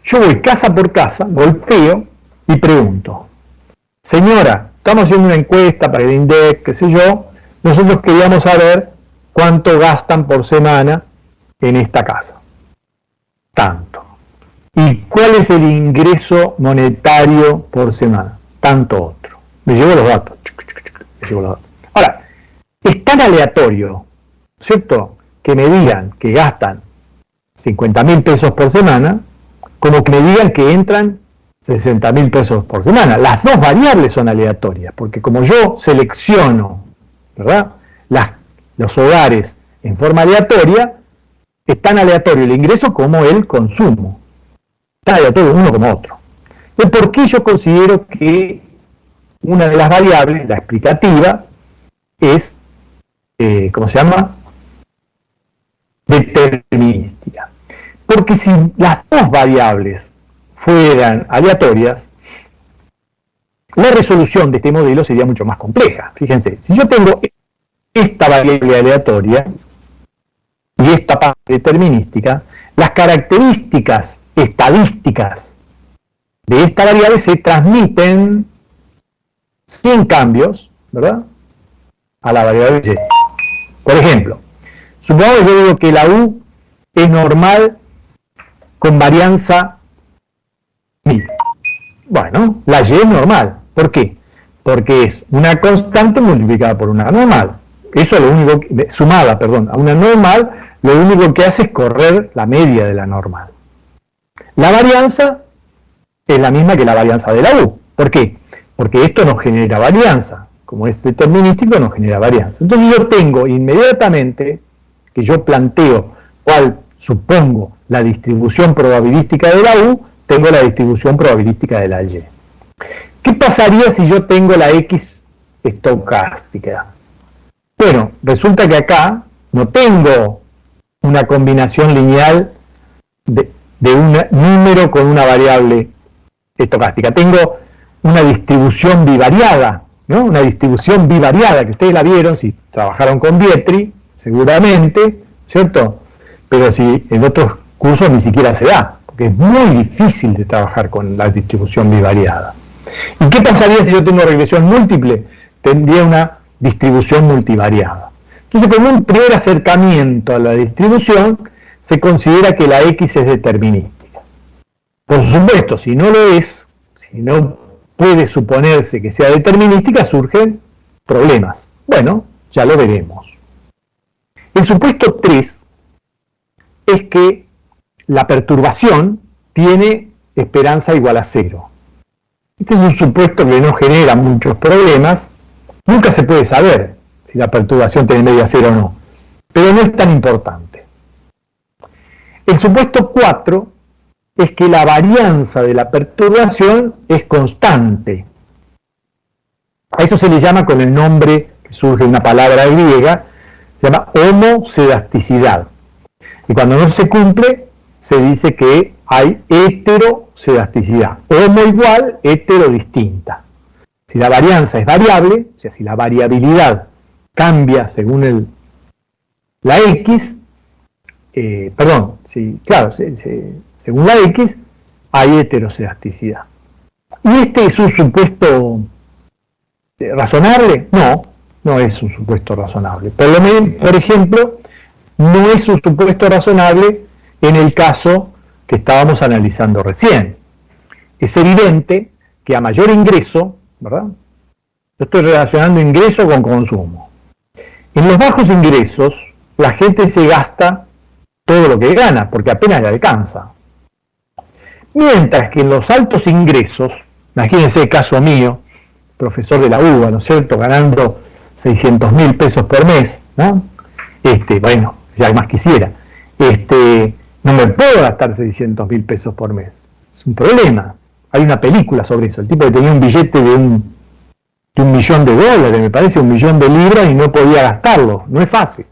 A: Yo voy casa por casa, golpeo y pregunto, señora, estamos haciendo una encuesta para el INDEC, qué sé yo, nosotros queríamos saber cuánto gastan por semana en esta casa. Tanto. ¿Y cuál es el ingreso monetario por semana? Tanto otro. Me llevo los datos. Ahora, es tan aleatorio, ¿cierto?, que me digan que gastan 50.000 pesos por semana, como que me digan que entran 60.000 pesos por semana. Las dos variables son aleatorias, porque como yo selecciono, ¿verdad?, los hogares en forma aleatoria, es tan aleatorio el ingreso como el consumo. Tan aleatorio uno como otro. Entonces, ¿por qué yo considero que una de las variables, la explicativa, es, ¿cómo se llama?, determinística? Porque si las dos variables fueran aleatorias, la resolución de este modelo sería mucho más compleja. Fíjense, si yo tengo esta variable aleatoria y esta parte determinística, las características estadísticas de esta variable se transmiten sin cambios, ¿verdad?, a la variable Y. Por ejemplo, supongamos que yo digo que la U es normal con varianza 1000. Bueno, la Y es normal. ¿Por qué? Porque es una constante multiplicada por una normal. Eso es lo único, sumada, perdón, a una normal, lo único que hace es correr la media de la normal. La varianza es la misma que la varianza de la U. ¿Por qué? Porque esto nos genera varianza. Como es determinístico, nos genera varianza. Entonces yo tengo inmediatamente, que yo planteo cuál supongo la distribución probabilística de la U, tengo la distribución probabilística de la Y. ¿Qué pasaría si yo tengo la X estocástica? Bueno, resulta que acá no tengo una combinación lineal de un número con una variable estocástica. Tengo una distribución bivariada, ¿no? Una distribución bivariada, que ustedes la vieron si trabajaron con Vietri, seguramente, ¿cierto? Pero si en otros cursos ni siquiera se da, porque es muy difícil de trabajar con la distribución bivariada. ¿Y qué pasaría si yo tengo regresión múltiple? Tendría una distribución multivariada. Entonces, como un primer acercamiento a la distribución, se considera que la X es determinística. Por supuesto, si no lo es, si no puede suponerse que sea determinística, surgen problemas. Bueno, ya lo veremos. El supuesto 3 es que la perturbación tiene esperanza igual a 0. Este es un supuesto que no genera muchos problemas. Nunca se puede saber si la perturbación tiene media 0 o no, pero no es tan importante. El supuesto 4 es que la varianza de la perturbación es constante. A eso se le llama con el nombre que surge de una palabra griega, se llama homocedasticidad. Y cuando no se cumple, se dice que hay heterocedasticidad. Homo igual, hetero distinta. Si la varianza es variable, o sea, si la variabilidad cambia según la X, según la X, hay heterocedasticidad. ¿Y este es un supuesto razonable? No, no es un supuesto razonable. Por ejemplo, no es un supuesto razonable en el caso que estábamos analizando recién. Es evidente que a mayor ingreso, ¿verdad? Yo estoy relacionando ingreso con consumo. En los bajos ingresos, la gente se gasta todo lo que gana, porque apenas le alcanza. Mientras que en los altos ingresos, imagínense el caso mío, profesor de la UBA, ¿no es cierto?, ganando 600.000 pesos por mes, ¿no? Bueno, ya más quisiera. No me puedo gastar 600.000 pesos por mes. Es un problema. Hay una película sobre eso. El tipo que tenía un billete de un $1.000.000, me parece, $1.000.000 y no podía gastarlo. No es fácil.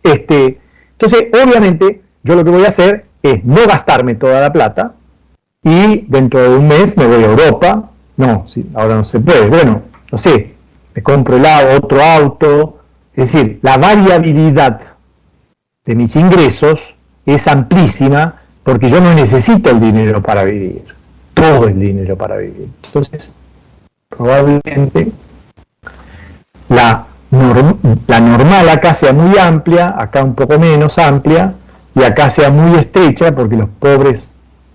A: Entonces, obviamente, yo lo que voy a hacer es no gastarme toda la plata y dentro de un mes me voy a Europa. No, sí, ahora no se puede. Bueno, no sé, me compro otro auto. Es decir, la variabilidad de mis ingresos es amplísima porque yo no necesito el dinero para vivir. Todo es dinero para vivir. Entonces, probablemente la normal acá sea muy amplia, acá un poco menos amplia, y acá sea muy estrecha porque los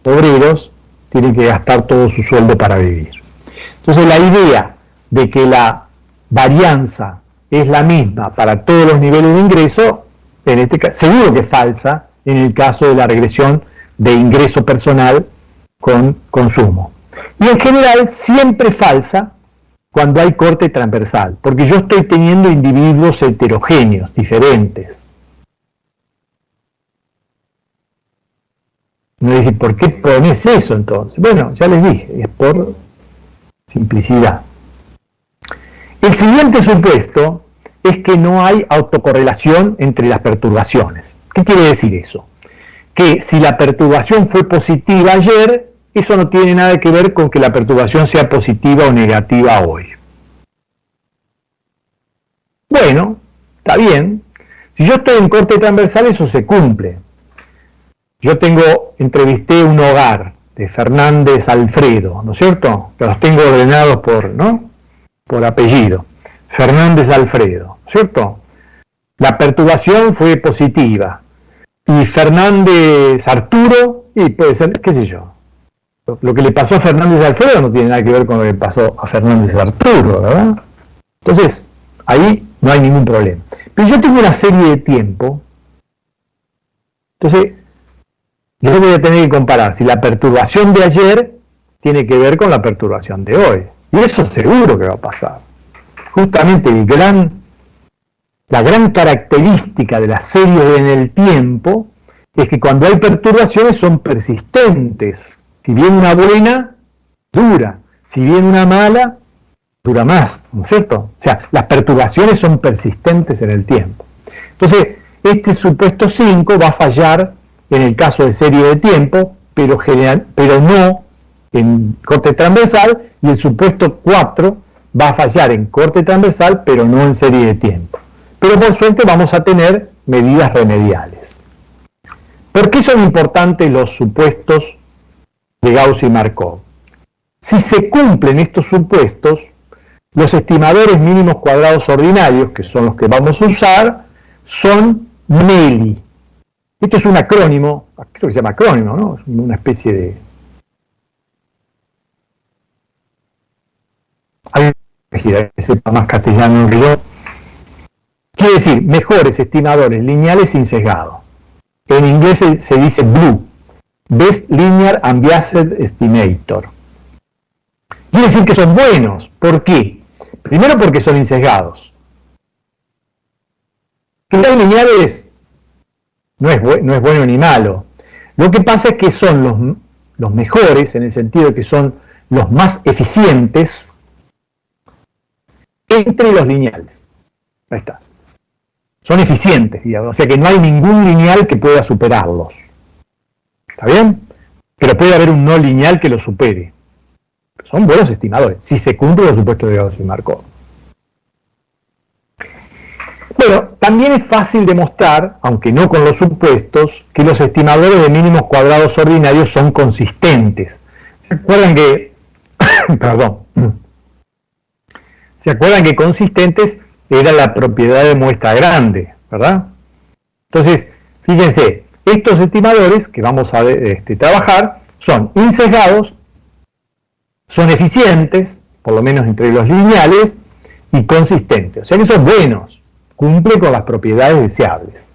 A: obreros tienen que gastar todo su sueldo para vivir. Entonces la idea de que la varianza es la misma para todos los niveles de ingreso, en este caso, seguro que es falsa en el caso de la regresión de ingreso personal con consumo. Y en general siempre falsa cuando hay corte transversal, porque yo estoy teniendo individuos heterogéneos, diferentes. Me dicen, ¿por qué pones eso entonces? Bueno, ya les dije, es por simplicidad. El siguiente supuesto es que no hay autocorrelación entre las perturbaciones. ¿Qué quiere decir eso? Que si la perturbación fue positiva ayer, eso no tiene nada que ver con que la perturbación sea positiva o negativa hoy. Bueno, está bien. Si yo estoy en corte transversal, eso se cumple. Yo entrevisté un hogar de Fernández Alfredo, ¿no es cierto? Que los tengo ordenados por apellido. Fernández Alfredo, ¿cierto? La perturbación fue positiva. Y Fernández Arturo, y puede ser, qué sé yo. Lo que le pasó a Fernández Alfredo no tiene nada que ver con lo que pasó a Fernández Arturo, ¿verdad? Entonces, ahí no hay ningún problema. Pero yo tengo una serie de tiempo, entonces yo voy a tener que comparar si la perturbación de ayer tiene que ver con la perturbación de hoy. Y eso seguro que va a pasar. Justamente la gran característica de las series en el tiempo es que cuando hay perturbaciones son persistentes. Si viene una buena, dura. Si viene una mala, dura más, ¿no es cierto? O sea, las perturbaciones son persistentes en el tiempo. Entonces, este supuesto 5 va a fallar en el caso de serie de tiempo, pero no en corte transversal, y el supuesto 4 va a fallar en corte transversal, pero no en serie de tiempo. Pero por suerte vamos a tener medidas remediales. ¿Por qué son importantes los supuestos de Gauss y Markov? Si se cumplen estos supuestos, los estimadores mínimos cuadrados ordinarios, que son los que vamos a usar, son MELI. Esto es un acrónimo, creo que se llama acrónimo, ¿no? Es una especie de... Alguien que sepa más castellano que yo. Quiere decir, mejores estimadores lineales sin sesgado. En inglés se dice BLUE, Best Linear Unbiased Estimator. Quiere decir que son buenos. ¿Por qué? Primero porque son insesgados. Que los lineales no es bueno ni malo. Lo que pasa es que son los mejores, en el sentido de que son los más eficientes entre los lineales. Ahí está. Son eficientes, digamos, o sea que no hay ningún lineal que pueda superarlos. ¿Está bien? Pero puede haber un no lineal que los supere. Son buenos estimadores, si se cumplen los supuestos de Gauss y Markov. Bueno, también es fácil demostrar, aunque no con los supuestos, que los estimadores de mínimos cuadrados ordinarios son consistentes. ¿Se acuerdan que... Perdón. ¿Se acuerdan que consistentes era la propiedad de muestra grande, verdad? Entonces, fíjense, estos estimadores que vamos a trabajar son insesgados, son eficientes, por lo menos entre los lineales, y consistentes. O sea que son buenos, cumplen con las propiedades deseables.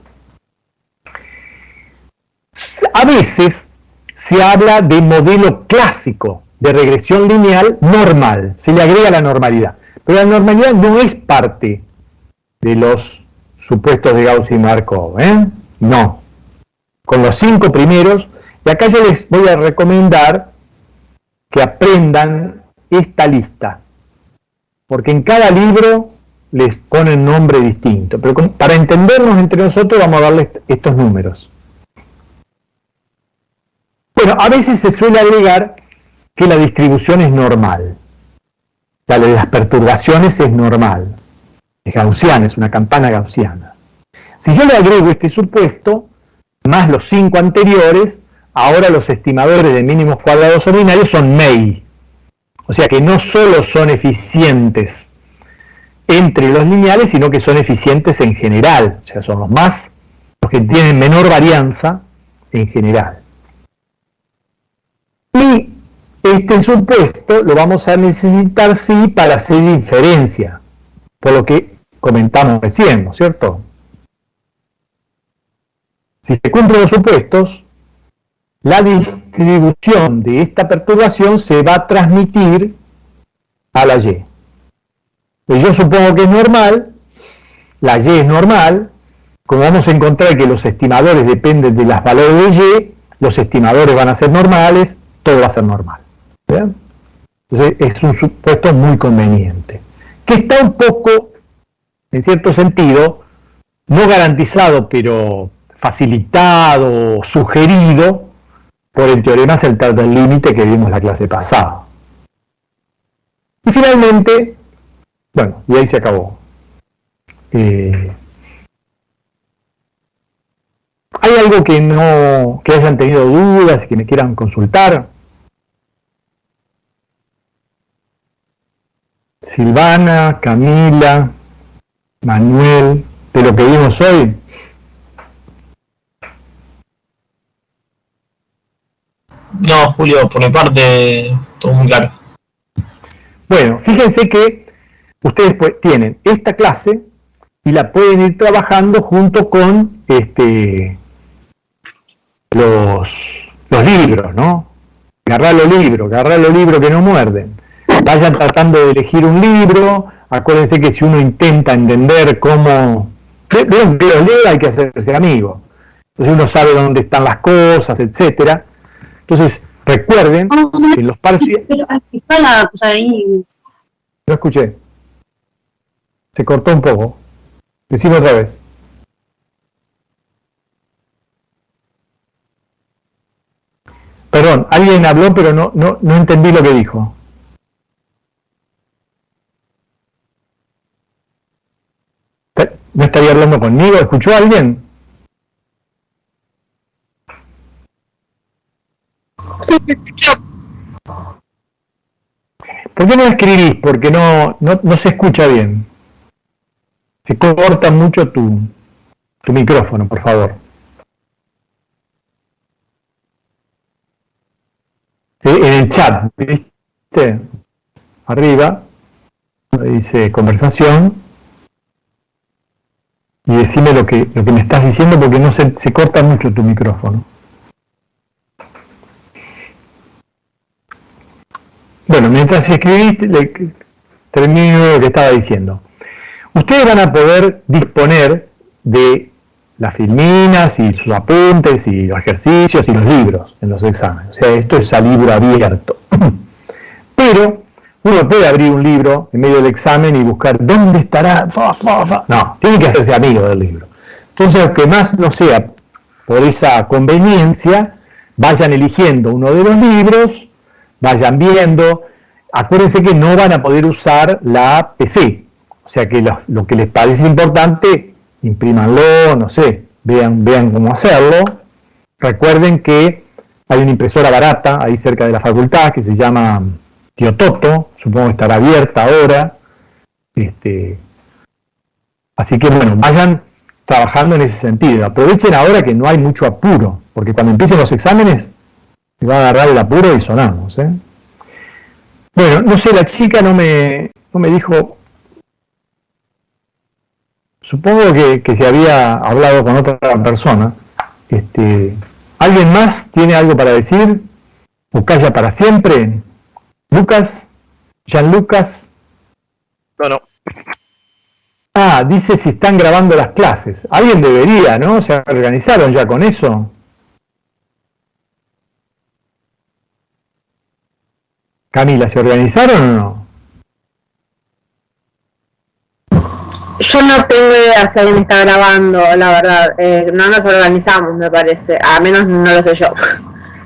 A: A veces se habla de modelo clásico de regresión lineal normal, se le agrega la normalidad. Pero la normalidad no es parte de los supuestos de Gauss y Markov, ¿eh? No. Con los 5 primeros, y acá yo les voy a recomendar que aprendan esta lista, porque en cada libro les ponen nombre distinto, pero para entendernos entre nosotros vamos a darles estos números. Bueno, a veces se suele agregar que la distribución es normal. La de las perturbaciones es normal, es gaussiana, es una campana gaussiana. Si yo le agrego este supuesto, más los 5 anteriores, ahora los estimadores de mínimos cuadrados ordinarios son MEI. O sea que no solo son eficientes entre los lineales, sino que son eficientes en general. O sea, son los que tienen menor varianza en general. Y este supuesto lo vamos a necesitar, sí, para hacer inferencia, por lo que comentamos recién, ¿no es cierto? Si se cumplen los supuestos, la distribución de esta perturbación se va a transmitir a la Y. Pues yo supongo que es normal, la Y es normal, como vamos a encontrar que los estimadores dependen de las valores de Y, los estimadores van a ser normales, todo va a ser normal. ¿Bien? Entonces es un supuesto muy conveniente, que está un poco, en cierto sentido, no garantizado, pero facilitado, sugerido, por el teorema central del límite que vimos la clase pasada. Y finalmente, bueno, y ahí se acabó. ¿Hay algo que hayan tenido dudas y que me quieran consultar? Silvana, Camila, Manuel, de lo que vimos hoy.
F: No, Julio, por mi parte, todo muy claro.
A: Bueno, fíjense que ustedes pues, tienen esta clase y la pueden ir trabajando junto con los libros, ¿no? Agarrar los libros que no muerden. Vayan tratando de elegir un libro. Acuérdense que si uno intenta entender cómo... Vieron que los lea, hay que hacerse amigo. Entonces uno sabe dónde están las cosas, etcétera. Entonces, recuerden que los parciales...
D: Pero está la cosa ahí.
A: No escuché. Se cortó un poco. Decime otra vez. Perdón, alguien habló, pero no entendí lo que dijo. ¿No estaría hablando conmigo? ¿Escuchó a alguien?
C: Sí, se escuchó.
A: ¿Por qué no escribís? Porque no se escucha bien. Se corta mucho tu micrófono, por favor. En el chat, ¿viste? Arriba, dice conversación. Y decime lo que me estás diciendo porque no se corta mucho tu micrófono. Bueno, mientras escribís, termino lo que estaba diciendo. Ustedes van a poder disponer de las filminas y sus apuntes y los ejercicios y los libros en los exámenes. O sea, esto es a libro abierto. Pero uno puede abrir un libro en medio del examen y buscar dónde estará. No, tiene que hacerse amigo del libro. Entonces, aunque más no sea por esa conveniencia, vayan eligiendo uno de los libros, vayan viendo. Acuérdense que no van a poder usar la PC. O sea que lo que les parece importante, imprímanlo, no sé, vean cómo hacerlo. Recuerden que hay una impresora barata ahí cerca de la facultad que se llama Tío Toto, supongo que estará abierta ahora. Así que bueno, vayan trabajando en ese sentido. Aprovechen ahora que no hay mucho apuro, porque cuando empiecen los exámenes se va a agarrar el apuro y sonamos, ¿eh? Bueno, no sé, la chica no me dijo... Supongo que se había hablado con otra persona. ¿Alguien más tiene algo para decir? ¿O calla para siempre? ¿Lucas? ¿Gianlucas?
E: No.
A: Ah, dice si están grabando las clases. Alguien debería, ¿no? ¿Se organizaron ya con eso? Camila, ¿se organizaron o no?
C: Yo no tengo idea si alguien está grabando, la verdad. No nos organizamos, me parece. A menos no lo sé yo.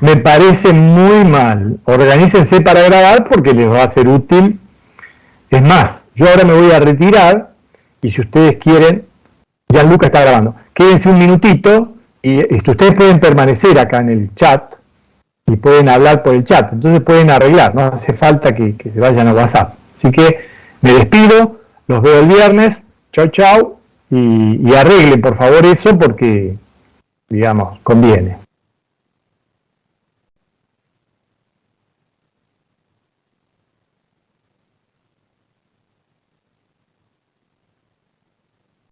A: Me parece muy mal. Organícense para grabar porque les va a ser útil. Es más, yo ahora me voy a retirar y si ustedes quieren, Gianluca está grabando. Quédense un minutito y ustedes pueden permanecer acá en el chat y pueden hablar por el chat. Entonces pueden arreglar, no hace falta que se vayan a WhatsApp. Así que me despido, los veo el viernes. Chau, chau. Y arreglen por favor eso porque, digamos, conviene.